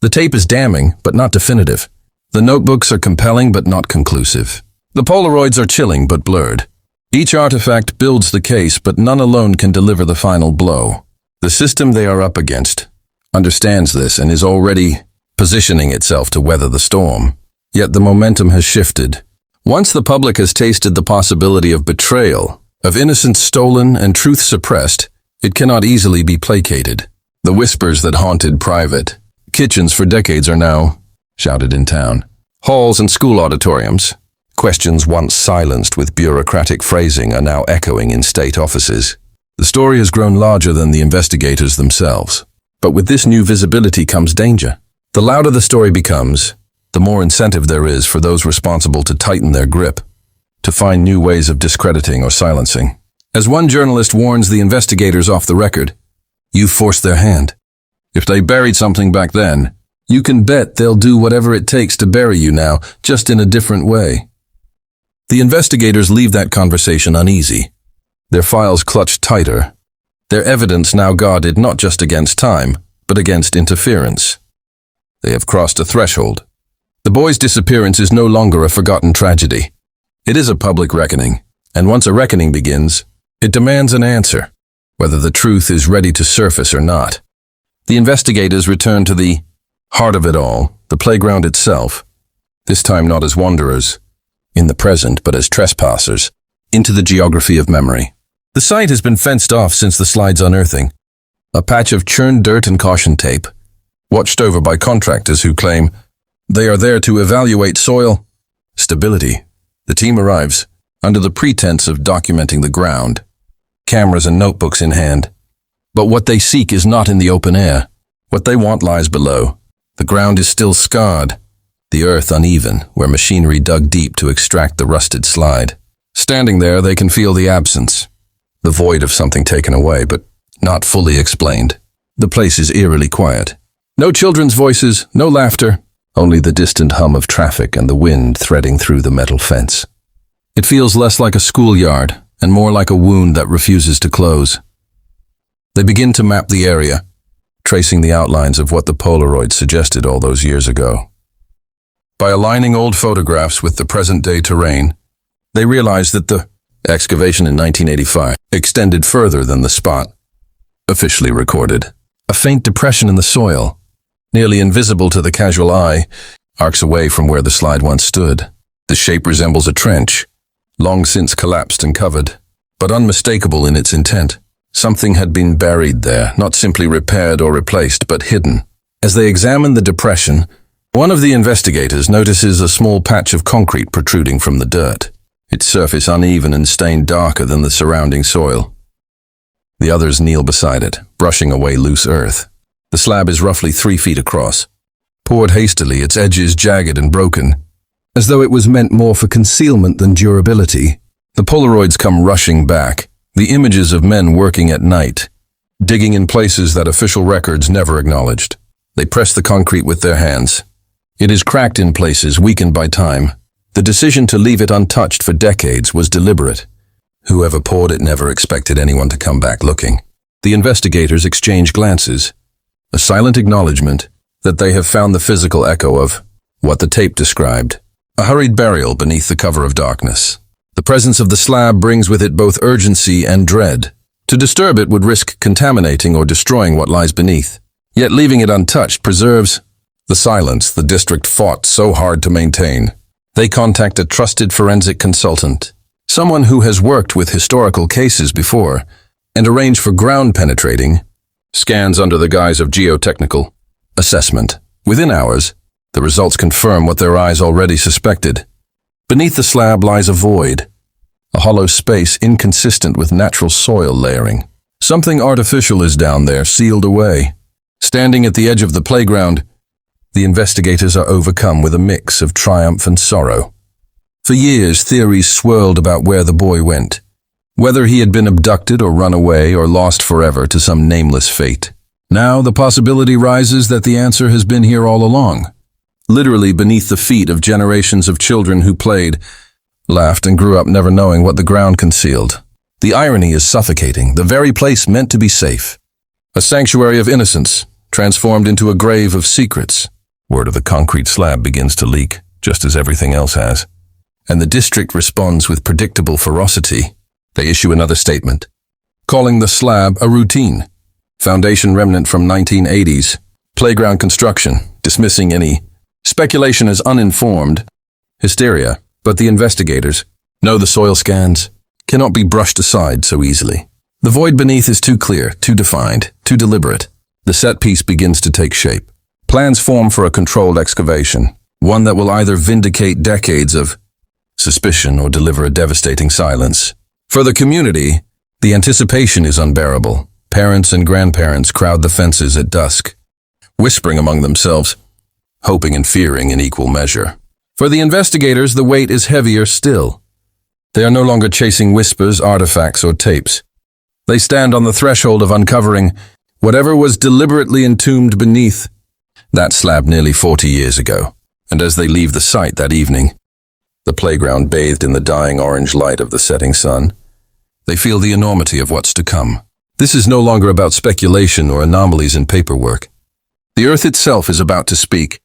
The tape is damning, but not definitive. The notebooks are compelling, but not conclusive. The Polaroids are chilling, but blurred. Each artifact builds the case, but none alone can deliver the final blow. The system they are up against understands this and is already positioning itself to weather the storm. Yet the momentum has shifted. Once the public has tasted the possibility of betrayal, of innocence stolen and truth suppressed, it cannot easily be placated. The whispers that haunted private kitchens for decades are now shouted in town. Halls and school auditoriums, questions once silenced with bureaucratic phrasing, are now echoing in state offices. The story has grown larger than the investigators themselves. But with this new visibility comes danger. The louder the story becomes, the more incentive there is for those responsible to tighten their grip, to find new ways of discrediting or silencing. As one journalist warns the investigators off the record, "You forced their hand. If they buried something back then, you can bet they'll do whatever it takes to bury you now, just in a different way." The investigators leave that conversation uneasy, their files clutched tighter, their evidence now guarded not just against time, but against interference. They have crossed a threshold. The boy's disappearance is no longer a forgotten tragedy. It is a public reckoning, and once a reckoning begins, it demands an answer, whether the truth is ready to surface or not. The investigators return to the heart of it all, the playground itself, this time not as wanderers, in the present, but as trespassers, into the geography of memory. The site has been fenced off since the slide's unearthing, a patch of churned dirt and caution tape, watched over by contractors who claim they are there to evaluate soil stability. The team arrives under the pretense of documenting the ground, cameras and notebooks in hand. But what they seek is not in the open air. What they want lies below. The ground is still scarred, the earth uneven, where machinery dug deep to extract the rusted slide. Standing there, they can feel the absence, the void of something taken away, but not fully explained. The place is eerily quiet. No children's voices, no laughter, only the distant hum of traffic and the wind threading through the metal fence. It feels less like a schoolyard and more like a wound that refuses to close. They begin to map the area, tracing the outlines of what the Polaroid suggested all those years ago. By aligning old photographs with the present-day terrain, they realize that the excavation in 1985 extended further than the spot officially recorded. A faint depression in the soil, nearly invisible to the casual eye, arcs away from where the slide once stood. The shape resembles a trench, long since collapsed and covered, but unmistakable in its intent. Something had been buried there, not simply repaired or replaced, but hidden. As they examine the depression, One of the investigators notices a small patch of concrete protruding from the dirt, its surface uneven and stained darker than the surrounding soil. The others kneel beside it, brushing away loose earth. The slab is roughly 3 feet across. Poured hastily, its edges jagged and broken, as though it was meant more for concealment than durability. The Polaroids come rushing back, the images of men working at night, digging in places that official records never acknowledged. They press the concrete with their hands. It is cracked in places, weakened by time. The decision to leave it untouched for decades was deliberate. Whoever poured it never expected anyone to come back looking. The investigators exchange glances, a silent acknowledgement that they have found the physical echo of what the tape described, a hurried burial beneath the cover of darkness. The presence of the slab brings with it both urgency and dread. To disturb it would risk contaminating or destroying what lies beneath. Yet leaving it untouched preserves the silence the district fought so hard to maintain. They contact a trusted forensic consultant, someone who has worked with historical cases before, and arrange for ground-penetrating scans under the guise of geotechnical assessment. Within hours, the results confirm what their eyes already suspected. Beneath the slab lies a void, a hollow space inconsistent with natural soil layering. Something artificial is down there, sealed away. Standing at the edge of the playground, the investigators are overcome with a mix of triumph and sorrow. For years, theories swirled about where the boy went, whether he had been abducted or run away or lost forever to some nameless fate. Now the possibility rises that the answer has been here all along, literally beneath the feet of generations of children who played, laughed, and grew up never knowing what the ground concealed. The irony is suffocating, the very place meant to be safe. A sanctuary of innocence, transformed into a grave of secrets. Word of the concrete slab begins to leak, just as everything else has. And the district responds with predictable ferocity. They issue another statement, calling the slab a routine, foundation remnant from 1980s, playground construction, dismissing any speculation as uninformed hysteria. But the investigators know the soil scans cannot be brushed aside so easily. The void beneath is too clear, too defined, too deliberate. The set piece begins to take shape. Plans form for a controlled excavation, one that will either vindicate decades of suspicion or deliver a devastating silence. For the community, the anticipation is unbearable. Parents and grandparents crowd the fences at dusk, whispering among themselves, hoping and fearing in equal measure. For the investigators, the weight is heavier still. They are no longer chasing whispers, artifacts, or tapes. They stand on the threshold of uncovering whatever was deliberately entombed beneath that slab nearly 40 years ago. And as they leave the site that evening, the playground bathed in the dying orange light of the setting sun, they feel the enormity of what's to come. This is no longer about speculation or anomalies in paperwork. The earth itself is about to speak,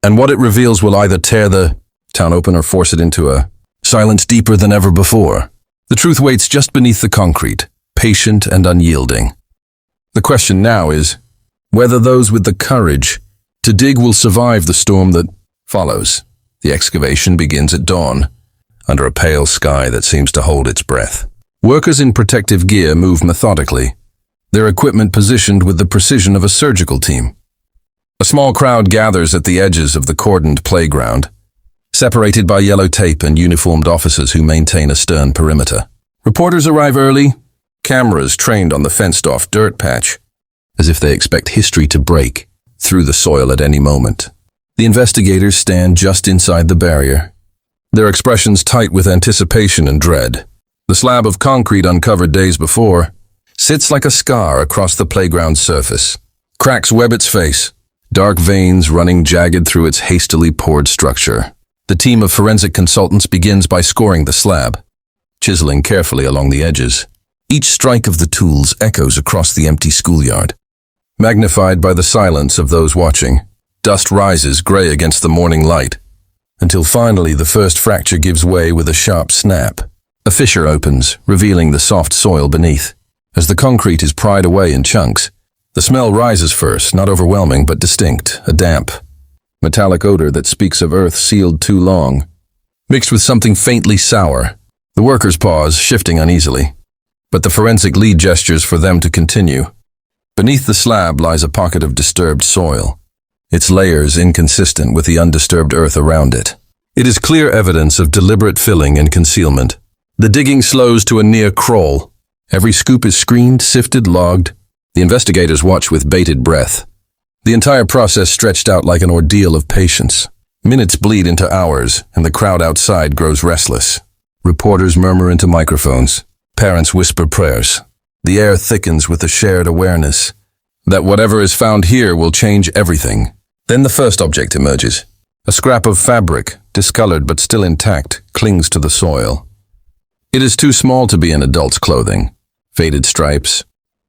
and what it reveals will either tear the town open or force it into a silence deeper than ever before. The truth waits just beneath the concrete, patient and unyielding. The question now is whether those with the courage to dig will survive the storm that follows. The excavation begins at dawn, under a pale sky that seems to hold its breath. Workers in protective gear move methodically, their equipment positioned with the precision of a surgical team. A small crowd gathers at the edges of the cordoned playground, separated by yellow tape and uniformed officers who maintain a stern perimeter. Reporters arrive early, cameras trained on the fenced-off dirt patch, as if they expect history to break through the soil at any moment. The investigators stand just inside the barrier, their expressions tight with anticipation and dread. The slab of concrete uncovered days before sits like a scar across the playground surface. Cracks web its face, dark veins running jagged through its hastily poured structure. The team of forensic consultants begins by scoring the slab, chiseling carefully along the edges. Each strike of the tools echoes across the empty schoolyard. Magnified by the silence of those watching, dust rises gray against the morning light, until finally the first fracture gives way with a sharp snap. A fissure opens, revealing the soft soil beneath. As the concrete is pried away in chunks, the smell rises first, not overwhelming but distinct, a damp, metallic odor that speaks of earth sealed too long, mixed with something faintly sour. The workers pause, shifting uneasily, but the forensic lead gestures for them to continue. Beneath the slab lies a pocket of disturbed soil, its layers inconsistent with the undisturbed earth around it. It is clear evidence of deliberate filling and concealment. The digging slows to a near crawl. Every scoop is screened, sifted, logged. The investigators watch with bated breath. The entire process stretched out like an ordeal of patience. Minutes bleed into hours, and the crowd outside grows restless. Reporters murmur into microphones. Parents whisper prayers. The air thickens with a shared awareness that whatever is found here will change everything. Then the first object emerges. A scrap of fabric, discolored but still intact, clings to the soil. It is too small to be an adult's clothing. Faded stripes.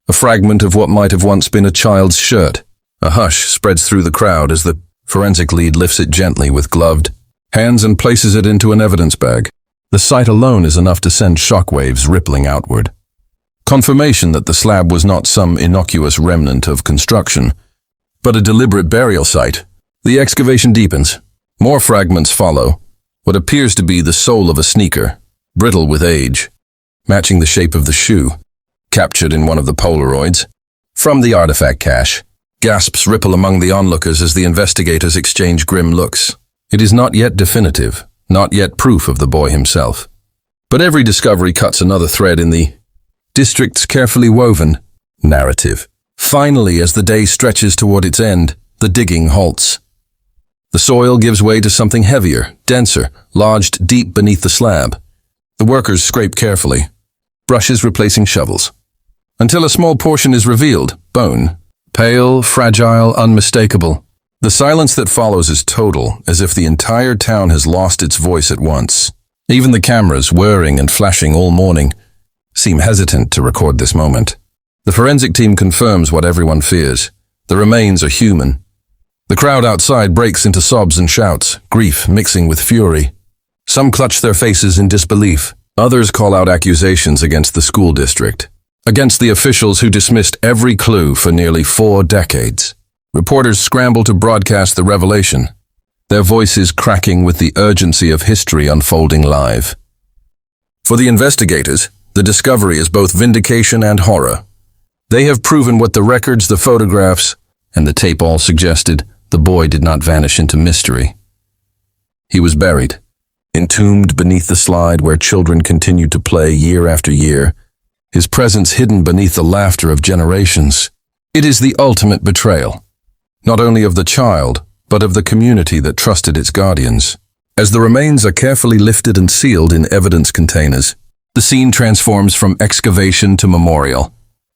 A fragment of what might have once been a child's shirt. A hush spreads through the crowd as the forensic lead lifts it gently with gloved hands and places it into an evidence bag. The sight alone is enough to send shockwaves rippling outward. Confirmation that the slab was not some innocuous remnant of construction, but a deliberate burial site. The excavation deepens. More fragments follow. What appears to be the sole of a sneaker, brittle with age, matching the shape of the shoe, captured in one of the Polaroids. From the artifact cache, gasps ripple among the onlookers as the investigators exchange grim looks. It is not yet definitive, not yet proof of the boy himself. But every discovery cuts another thread in the district's carefully woven narrative. Finally, as the day stretches toward its end, the digging halts. The soil gives way to something heavier, denser, lodged deep beneath the slab. The workers scrape carefully, brushes replacing shovels, until a small portion is revealed, bone. Pale, fragile, unmistakable. The silence that follows is total, as if the entire town has lost its voice at once. Even the cameras, whirring and flashing all morning, seem hesitant to record this moment. The forensic team confirms what everyone fears. The remains are human. The crowd outside breaks into sobs and shouts, grief mixing with fury. Some clutch their faces in disbelief. Others call out accusations against the school district, against the officials who dismissed every clue for nearly 4 decades. Reporters scramble to broadcast the revelation, their voices cracking with the urgency of history unfolding live. For the investigators, the discovery is both vindication and horror. They have proven what the records, the photographs, and the tape all suggested. The boy did not vanish into mystery. He was buried, entombed beneath the slide where children continued to play year after year, his presence hidden beneath the laughter of generations. It is the ultimate betrayal, not only of the child, but of the community that trusted its guardians. As the remains are carefully lifted and sealed in evidence containers, the scene transforms from excavation to memorial.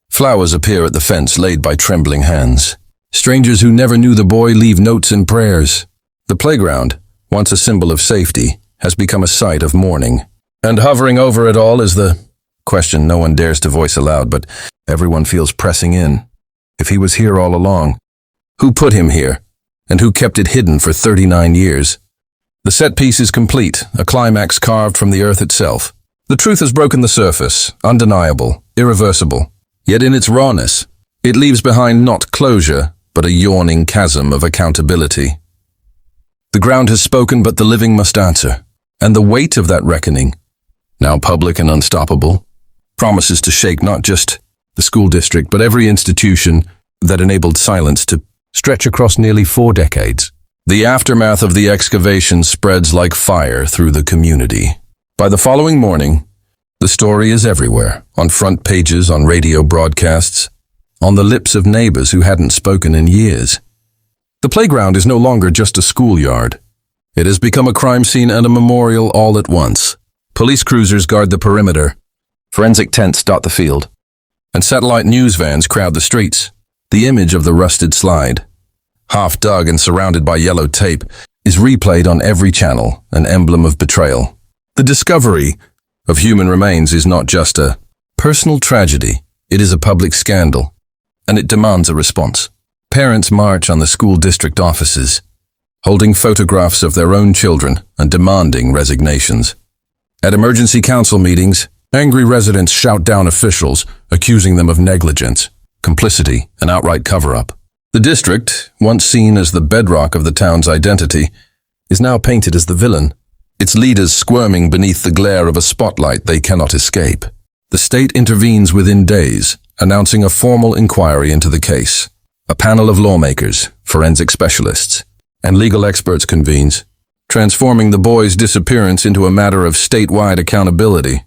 Flowers appear at the fence laid by trembling hands. Strangers who never knew the boy leave notes and prayers. The playground, once a symbol of safety, has become a site of mourning. And hovering over it all is the question no one dares to voice aloud, but everyone feels pressing in. If he was here all along, who put him here, and who kept it hidden for 39 years? The set piece is complete, a climax carved from the earth itself. The truth has broken the surface, undeniable, irreversible. Yet in its rawness, it leaves behind not closure, but a yawning chasm of accountability. The ground has spoken, but the living must answer. And the weight of that reckoning, now public and unstoppable, promises to shake not just the school district, but every institution that enabled silence to stretch across nearly 4 decades. The aftermath of the excavation spreads like fire through the community. By the following morning, the story is everywhere, on front pages, on radio broadcasts, on the lips of neighbors who hadn't spoken in years. The playground is no longer just a schoolyard. It has become a crime scene and a memorial all at once. Police cruisers guard the perimeter. Forensic tents dot the field. And satellite news vans crowd the streets. The image of the rusted slide, half dug and surrounded by yellow tape, is replayed on every channel, an emblem of betrayal. The discovery of human remains is not just a personal tragedy, it is a public scandal, and it demands a response. Parents march on the school district offices, holding photographs of their own children and demanding resignations. At emergency council meetings, angry residents shout down officials, accusing them of negligence, complicity, and outright cover-up. The district, once seen as the bedrock of the town's identity, is now painted as the villain, its leaders squirming beneath the glare of a spotlight they cannot escape. The state intervenes within days, announcing a formal inquiry into the case. A panel of lawmakers, forensic specialists, and legal experts convenes, transforming the boy's disappearance into a matter of statewide accountability.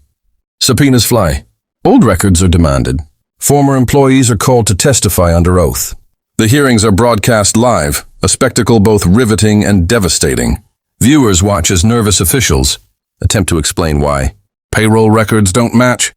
Subpoenas fly. Old records are demanded. Former employees are called to testify under oath. The hearings are broadcast live, a spectacle both riveting and devastating. Viewers watch as nervous officials attempt to explain why payroll records don't match,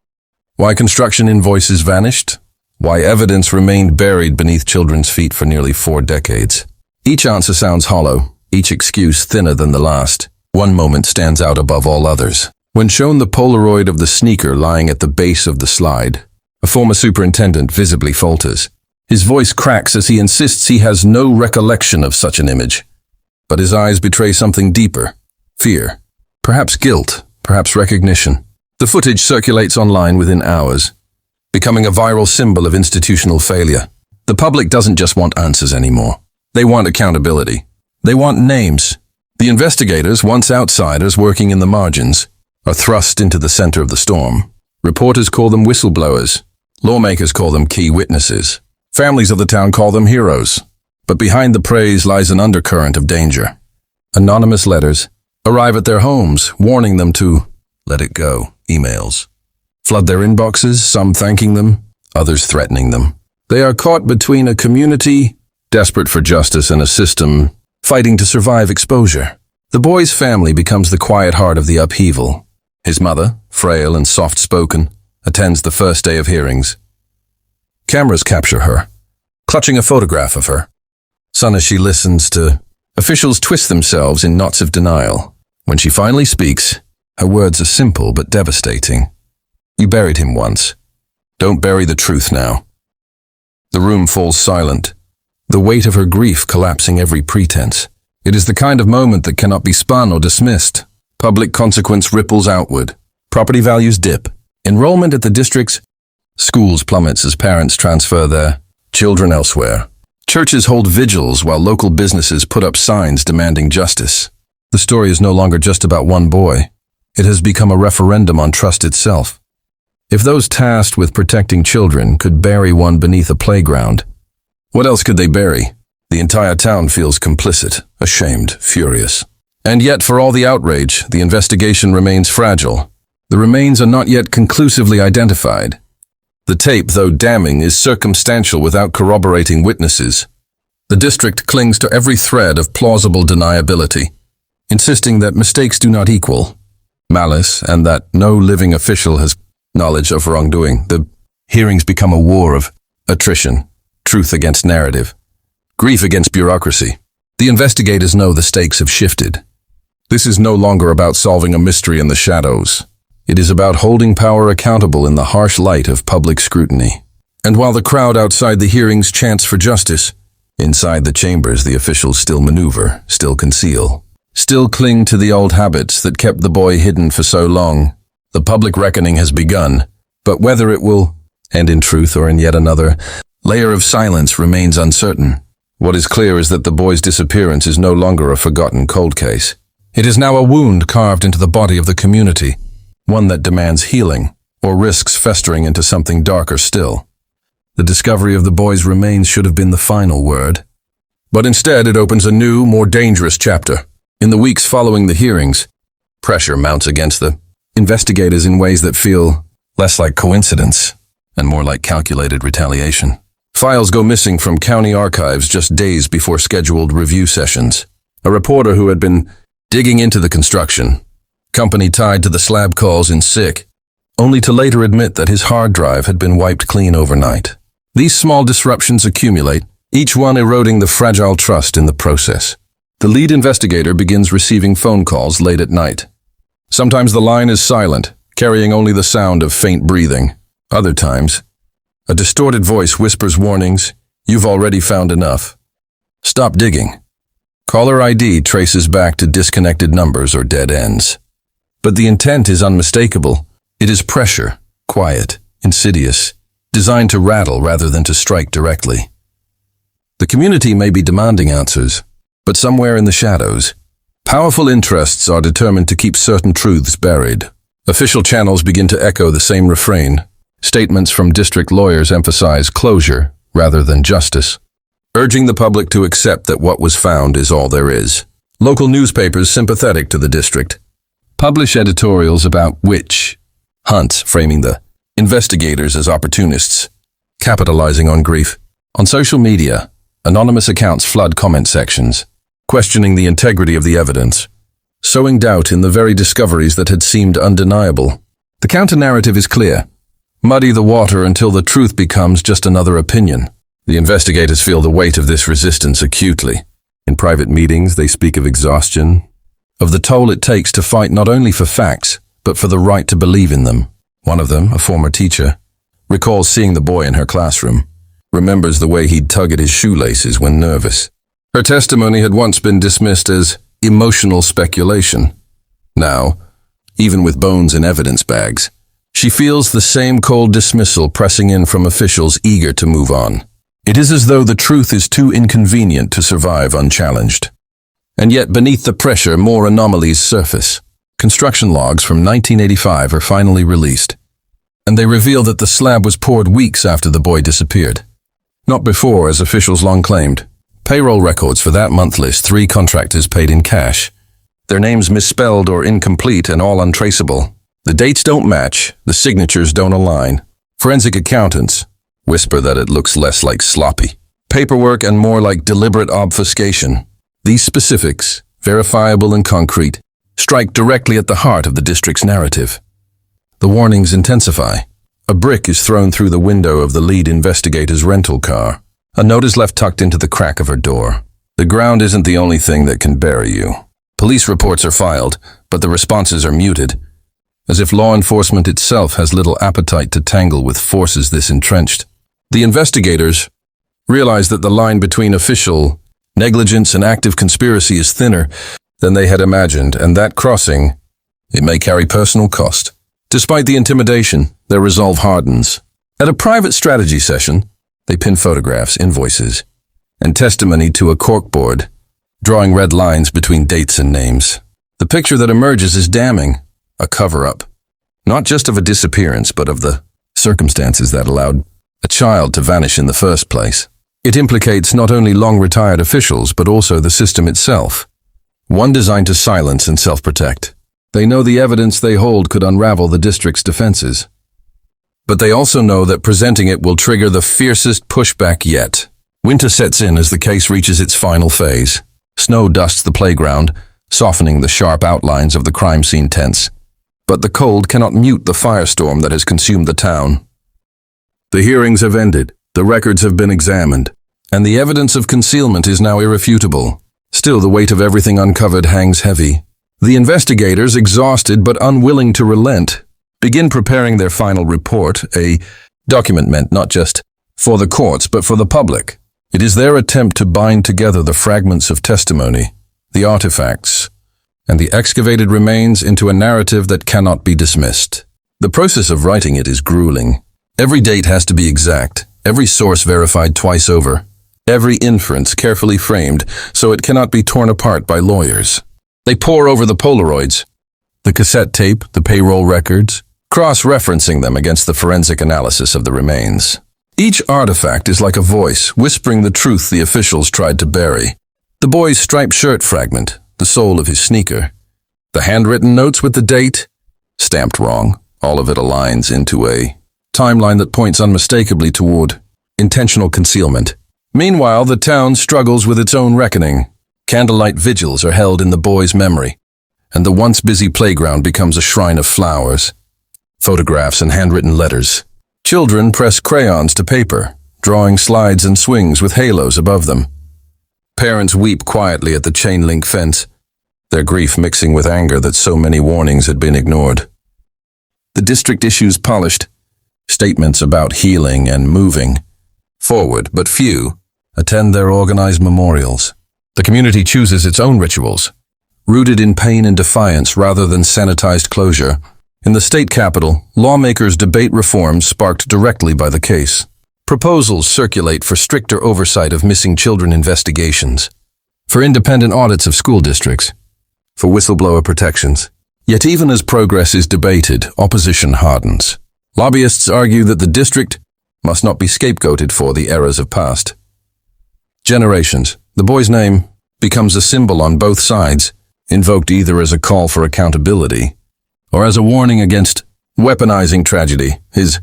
why construction invoices vanished, why evidence remained buried beneath children's feet for nearly 4 decades. Each answer sounds hollow, each excuse thinner than the last. One moment stands out above all others. When shown the Polaroid of the sneaker lying at the base of the slide, a former superintendent visibly falters. His voice cracks as he insists he has no recollection of such an image. But his eyes betray something deeper. Fear. Perhaps guilt. Perhaps recognition. The footage circulates online within hours, becoming a viral symbol of institutional failure. The public doesn't just want answers anymore. They want accountability. They want names. The investigators, once outsiders working in the margins, are thrust into the center of the storm. Reporters call them whistleblowers. Lawmakers call them key witnesses. Families of the town call them heroes. But behind the praise lies an undercurrent of danger. Anonymous letters arrive at their homes, warning them to let it go. Emails flood their inboxes, some thanking them, others threatening them. They are caught between a community desperate for justice and a system fighting to survive exposure. The boy's family becomes the quiet heart of the upheaval. His mother, frail and soft-spoken, attends the first day of hearings. Cameras capture her, clutching a photograph of her son as she listens to officials twist themselves in knots of denial. When she finally speaks, her words are simple but devastating. You buried him once. Don't bury the truth now. The room falls silent, the weight of her grief collapsing every pretense. It is the kind of moment that cannot be spun or dismissed. Public consequence ripples outward. Property values dip. Enrollment at the district's schools plummets as parents transfer their children elsewhere. Churches hold vigils while local businesses put up signs demanding justice. The story is no longer just about one boy. It has become a referendum on trust itself. If those tasked with protecting children could bury one beneath a playground, what else could they bury? The entire town feels complicit, ashamed, furious. And yet, for all the outrage, the investigation remains fragile. The remains are not yet conclusively identified. The tape, though damning, is circumstantial without corroborating witnesses. The district clings to every thread of plausible deniability, insisting that mistakes do not equal malice and that no living official has knowledge of wrongdoing. The hearings become a war of attrition, truth against narrative, grief against bureaucracy. The investigators know the stakes have shifted. This is no longer about solving a mystery in the shadows. It is about holding power accountable in the harsh light of public scrutiny. And while the crowd outside the hearings chants for justice, inside the chambers the officials still maneuver, still conceal, still cling to the old habits that kept the boy hidden for so long. The public reckoning has begun, but whether it will end in truth or in yet another layer of silence remains uncertain. What is clear is that the boy's disappearance is no longer a forgotten cold case. It is now a wound carved into the body of the community, one that demands healing or risks festering into something darker still. The discovery of the boy's remains should have been the final word, but instead it opens a new, more dangerous chapter. In the weeks following the hearings, pressure mounts against the investigators in ways that feel less like coincidence and more like calculated retaliation. Files go missing from county archives just days before scheduled review sessions. A reporter who had been digging into the construction company tied to the slab calls in sick, only to later admit that his hard drive had been wiped clean overnight. These small disruptions accumulate, each one eroding the fragile trust in the process. The lead investigator begins receiving phone calls late at night. Sometimes the line is silent, carrying only the sound of faint breathing. Other times, a distorted voice whispers warnings, "You've already found enough. Stop digging." Caller ID traces back to disconnected numbers or dead ends. But the intent is unmistakable. It is pressure, quiet, insidious, designed to rattle rather than to strike directly. The community may be demanding answers, but somewhere in the shadows, powerful interests are determined to keep certain truths buried. Official channels begin to echo the same refrain. Statements from district lawyers emphasize closure rather than justice. urging the public to accept that what was found is all there is. Local newspapers sympathetic to the district publish editorials about witch hunts, framing the investigators as opportunists, capitalizing on grief. On social media, anonymous accounts flood comment sections, questioning the integrity of the evidence, sowing doubt in the very discoveries that had seemed undeniable. The counter-narrative is clear. Muddy the water until the truth becomes just another opinion. The investigators feel the weight of this resistance acutely. In private meetings, they speak of exhaustion, of the toll it takes to fight not only for facts, but for the right to believe in them. One of them, a former teacher, recalls seeing the boy in her classroom, remembers the way he'd tug at his shoelaces when nervous. Her testimony had once been dismissed as emotional speculation. Now, even with bones in evidence bags, she feels the same cold dismissal pressing in from officials eager to move on. It is as though the truth is too inconvenient to survive unchallenged. And yet, beneath the pressure, more anomalies surface. Construction logs from 1985 are finally released, and they reveal that the slab was poured weeks after the boy disappeared. Not before, as officials long claimed. Payroll records for that month list 3 contractors paid in cash. Their names misspelled or incomplete and all untraceable. The dates don't match, the signatures don't align. Forensic accountants whisper that it looks less like sloppy paperwork and more like deliberate obfuscation. These specifics, verifiable and concrete, strike directly at the heart of the district's narrative. The warnings intensify. A brick is thrown through the window of the lead investigator's rental car. A note is left tucked into the crack of her door. The ground isn't the only thing that can bury you. Police reports are filed, but the responses are muted, as if law enforcement itself has little appetite to tangle with forces this entrenched. The investigators realize that the line between official negligence and active conspiracy is thinner than they had imagined, and that crossing, it may carry personal cost. Despite the intimidation, their resolve hardens. At a private strategy session, they pin photographs, invoices, and testimony to a corkboard, drawing red lines between dates and names. The picture that emerges is damning, a cover-up, not just of a disappearance, but of the circumstances that allowed a child to vanish in the first place. It implicates not only long-retired officials, but also the system itself, one designed to silence and self-protect. They know the evidence they hold could unravel the district's defenses. But they also know that presenting it will trigger the fiercest pushback yet. Winter sets in as the case reaches its final phase. Snow dusts the playground, softening the sharp outlines of the crime scene tents. But the cold cannot mute the firestorm that has consumed the town. The hearings have ended, the records have been examined, and the evidence of concealment is now irrefutable. Still, the weight of everything uncovered hangs heavy. The investigators, exhausted but unwilling to relent, begin preparing their final report, a document meant not just for the courts but for the public. It is their attempt to bind together the fragments of testimony, the artifacts, and the excavated remains into a narrative that cannot be dismissed. The process of writing it is grueling. Every date has to be exact, every source verified twice over, every inference carefully framed so it cannot be torn apart by lawyers. They pore over the Polaroids, the cassette tape, the payroll records, cross-referencing them against the forensic analysis of the remains. Each artifact is like a voice, whispering the truth the officials tried to bury. The boy's striped shirt fragment, the sole of his sneaker, the handwritten notes with the date, stamped wrong, all of it aligns into a timeline that points unmistakably toward intentional concealment. Meanwhile, the town struggles with its own reckoning. Candlelight vigils are held in the boy's memory, and the once busy playground becomes a shrine of flowers, photographs, and handwritten letters. Children press crayons to paper, drawing slides and swings with halos above them. Parents weep quietly at the chain-link fence, their grief mixing with anger that so many warnings had been ignored. The district issues polished statements about healing and moving forward, but few attend their organized memorials. The community chooses its own rituals, rooted in pain and defiance rather than sanitized closure. In the state capital, lawmakers debate reforms sparked directly by the case. Proposals circulate for stricter oversight of missing children investigations, for independent audits of school districts, for whistleblower protections. Yet even as progress is debated, opposition hardens. Lobbyists argue that the district must not be scapegoated for the errors of past. Generations. The boy's name becomes a symbol on both sides, invoked either as a call for accountability or as a warning against weaponizing tragedy. His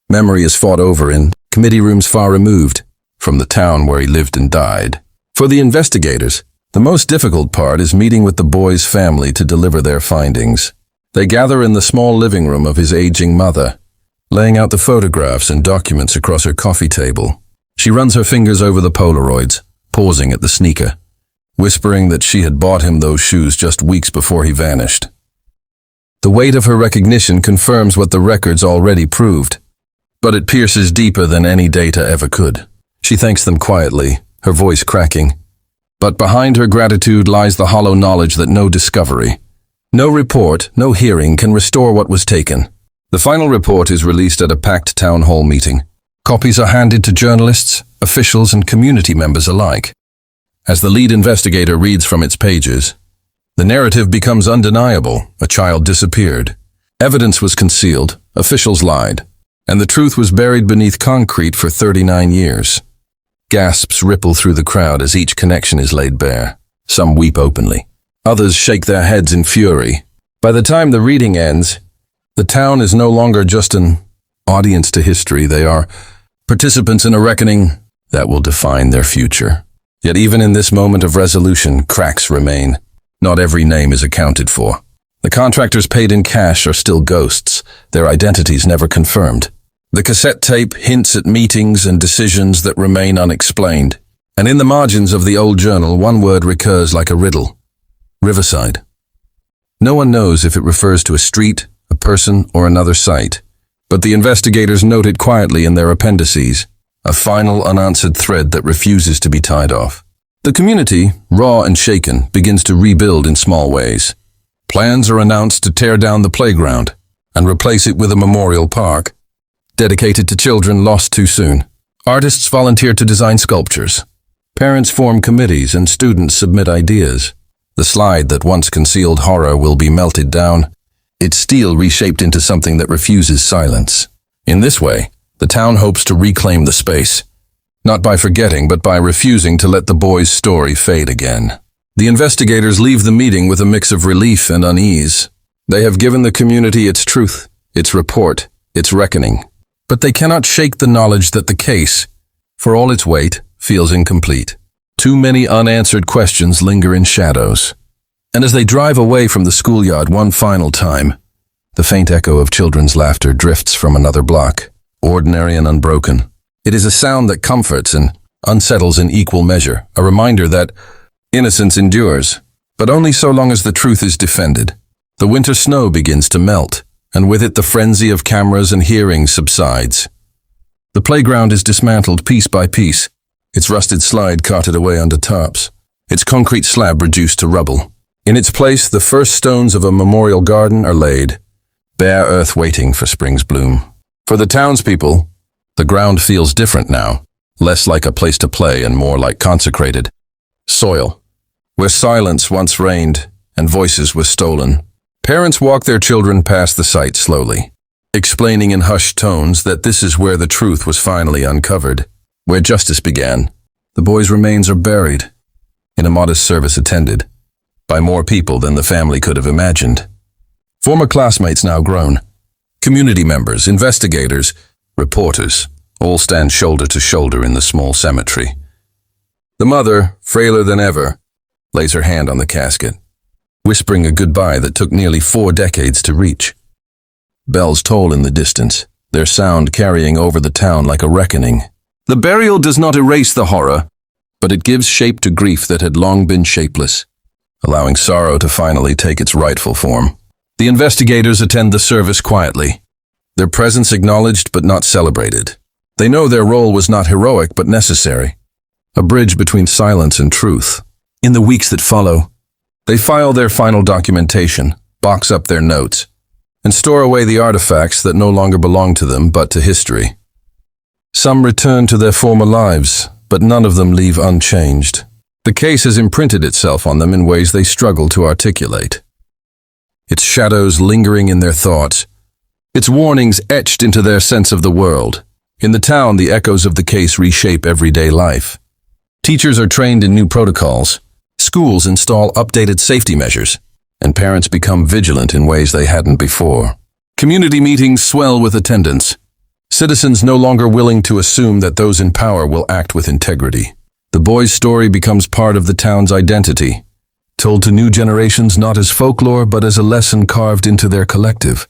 memory is fought over in committee rooms far removed from the town where he lived and died. For the investigators, the most difficult part is meeting with the boy's family to deliver their findings. They gather in the small living room of his aging mother, laying out the photographs and documents across her coffee table. She runs her fingers over the Polaroids, pausing at the sneaker, whispering that she had bought him those shoes just weeks before he vanished. The weight of her recognition confirms what the records already proved, but it pierces deeper than any data ever could. She thanks them quietly, her voice cracking. But behind her gratitude lies the hollow knowledge that no discovery, no report, no hearing can restore what was taken. The final report is released at a packed town hall meeting. Copies are handed to journalists, officials, and community members alike. As the lead investigator reads from its pages, the narrative becomes undeniable. A child disappeared. Evidence was concealed, officials lied, and the truth was buried beneath concrete for 39 years. Gasps ripple through the crowd as each connection is laid bare. Some weep openly. Others shake their heads in fury. By the time the reading ends, the town is no longer just an audience to history. They are participants in a reckoning that will define their future. Yet even in this moment of resolution, cracks remain. Not every name is accounted for. The contractors paid in cash are still ghosts, their identities never confirmed. The cassette tape hints at meetings and decisions that remain unexplained. And in the margins of the old journal, one word recurs like a riddle: Riverside. No one knows if it refers to a street, a person, or another site, but the investigators note it quietly in their appendices, a final unanswered thread that refuses to be tied off. The community, raw and shaken, begins to rebuild in small ways. Plans are announced to tear down the playground and replace it with a memorial park, dedicated to children lost too soon. Artists volunteer to design sculptures. Parents form committees and students submit ideas. The slide that once concealed horror will be melted down, its steel reshaped into something that refuses silence. In this way, the town hopes to reclaim the space, not by forgetting, but by refusing to let the boy's story fade again. The investigators leave the meeting with a mix of relief and unease. They have given the community its truth, its report, its reckoning. But they cannot shake the knowledge that the case, for all its weight, feels incomplete. Too many unanswered questions linger in shadows. And as they drive away from the schoolyard one final time, the faint echo of children's laughter drifts from another block, ordinary and unbroken. It is a sound that comforts and unsettles in equal measure, a reminder that innocence endures, but only so long as the truth is defended. The winter snow begins to melt, and with it the frenzy of cameras and hearings subsides. The playground is dismantled piece by piece, its rusted slide carted away under tarps, its concrete slab reduced to rubble. In its place, the first stones of a memorial garden are laid, bare earth waiting for spring's bloom. For the townspeople, the ground feels different now, less like a place to play and more like consecrated soil, where silence once reigned and voices were stolen. Parents walk their children past the site slowly, explaining in hushed tones that this is where the truth was finally uncovered, where justice began. The boy's remains are buried in a modest service attended by more people than the family could have imagined. Former classmates now grown, community members, investigators, reporters, all stand shoulder to shoulder in the small cemetery. The mother, frailer than ever, lays her hand on the casket, whispering a goodbye that took nearly 4 decades to reach. Bells toll in the distance, their sound carrying over the town like a reckoning. The burial does not erase the horror, but it gives shape to grief that had long been shapeless, allowing sorrow to finally take its rightful form. The investigators attend the service quietly, their presence acknowledged but not celebrated. They know their role was not heroic but necessary, a bridge between silence and truth. In the weeks that follow, they file their final documentation, box up their notes, and store away the artifacts that no longer belong to them but to history. Some return to their former lives, but none of them leave unchanged. The case has imprinted itself on them in ways they struggle to articulate. Its shadows lingering in their thoughts, its warnings etched into their sense of the world. In the town, the echoes of the case reshape everyday life. Teachers are trained in new protocols, schools install updated safety measures, and parents become vigilant in ways they hadn't before. Community meetings swell with attendance. Citizens no longer willing to assume that those in power will act with integrity. The boy's story becomes part of the town's identity, told to new generations not as folklore but as a lesson carved into their collective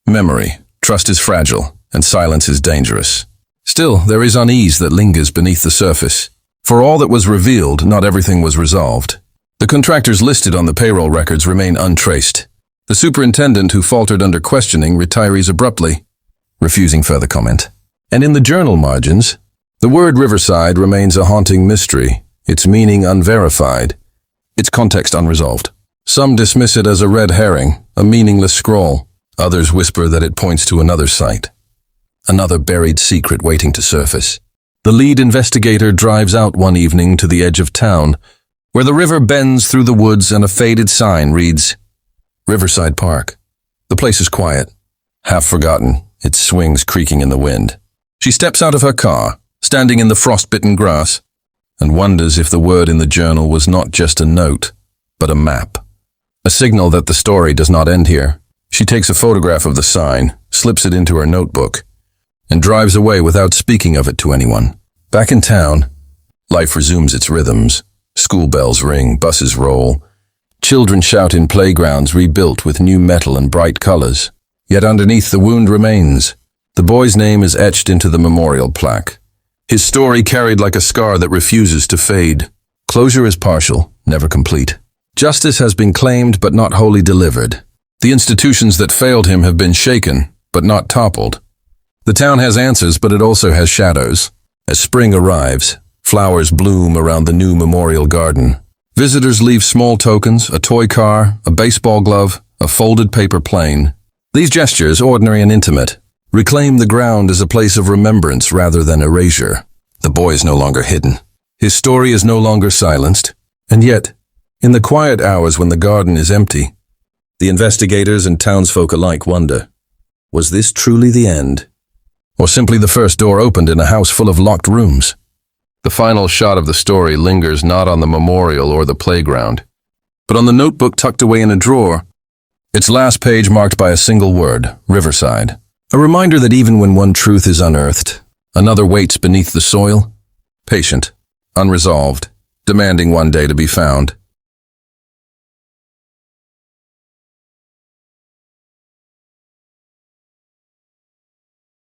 memory. Trust is fragile, and silence is dangerous. Still, there is unease that lingers beneath the surface. For all that was revealed, not everything was resolved. The contractors listed on the payroll records remain untraced. The superintendent who faltered under questioning retires abruptly, refusing further comment. And in the journal margins, the word Riverside remains a haunting mystery, its meaning unverified, its context unresolved. Some dismiss it as a red herring, a meaningless scroll. Others whisper that it points to another site, another buried secret waiting to surface. The lead investigator drives out one evening to the edge of town, where the river bends through the woods and a faded sign reads, Riverside Park. The place is quiet, half forgotten, its swings creaking in the wind. She steps out of her car, standing in the frostbitten grass, and wonders if the word in the journal was not just a note, but a map. A signal that the story does not end here. She takes a photograph of the sign, slips it into her notebook, and drives away without speaking of it to anyone. Back in town, life resumes its rhythms. School bells ring, buses roll. Children shout in playgrounds rebuilt with new metal and bright colors. Yet underneath the wound remains. The boy's name is etched into the memorial plaque. His story carried like a scar that refuses to fade. Closure is partial, never complete. Justice has been claimed but not wholly delivered. The institutions that failed him have been shaken, but not toppled. The town has answers, but it also has shadows. As spring arrives, flowers bloom around the new memorial garden. Visitors leave small tokens, a toy car, a baseball glove, a folded paper plane. These gestures, ordinary and intimate, reclaim the ground as a place of remembrance rather than erasure. The boy is no longer hidden. His story is no longer silenced. And yet, in the quiet hours when the garden is empty, the investigators and townsfolk alike wonder, was this truly the end? Or simply the first door opened in a house full of locked rooms? The final shot of the story lingers not on the memorial or the playground, but on the notebook tucked away in a drawer, its last page marked by a single word, Riverside. A reminder that even when one truth is unearthed, another waits beneath the soil, patient, unresolved, demanding one day to be found.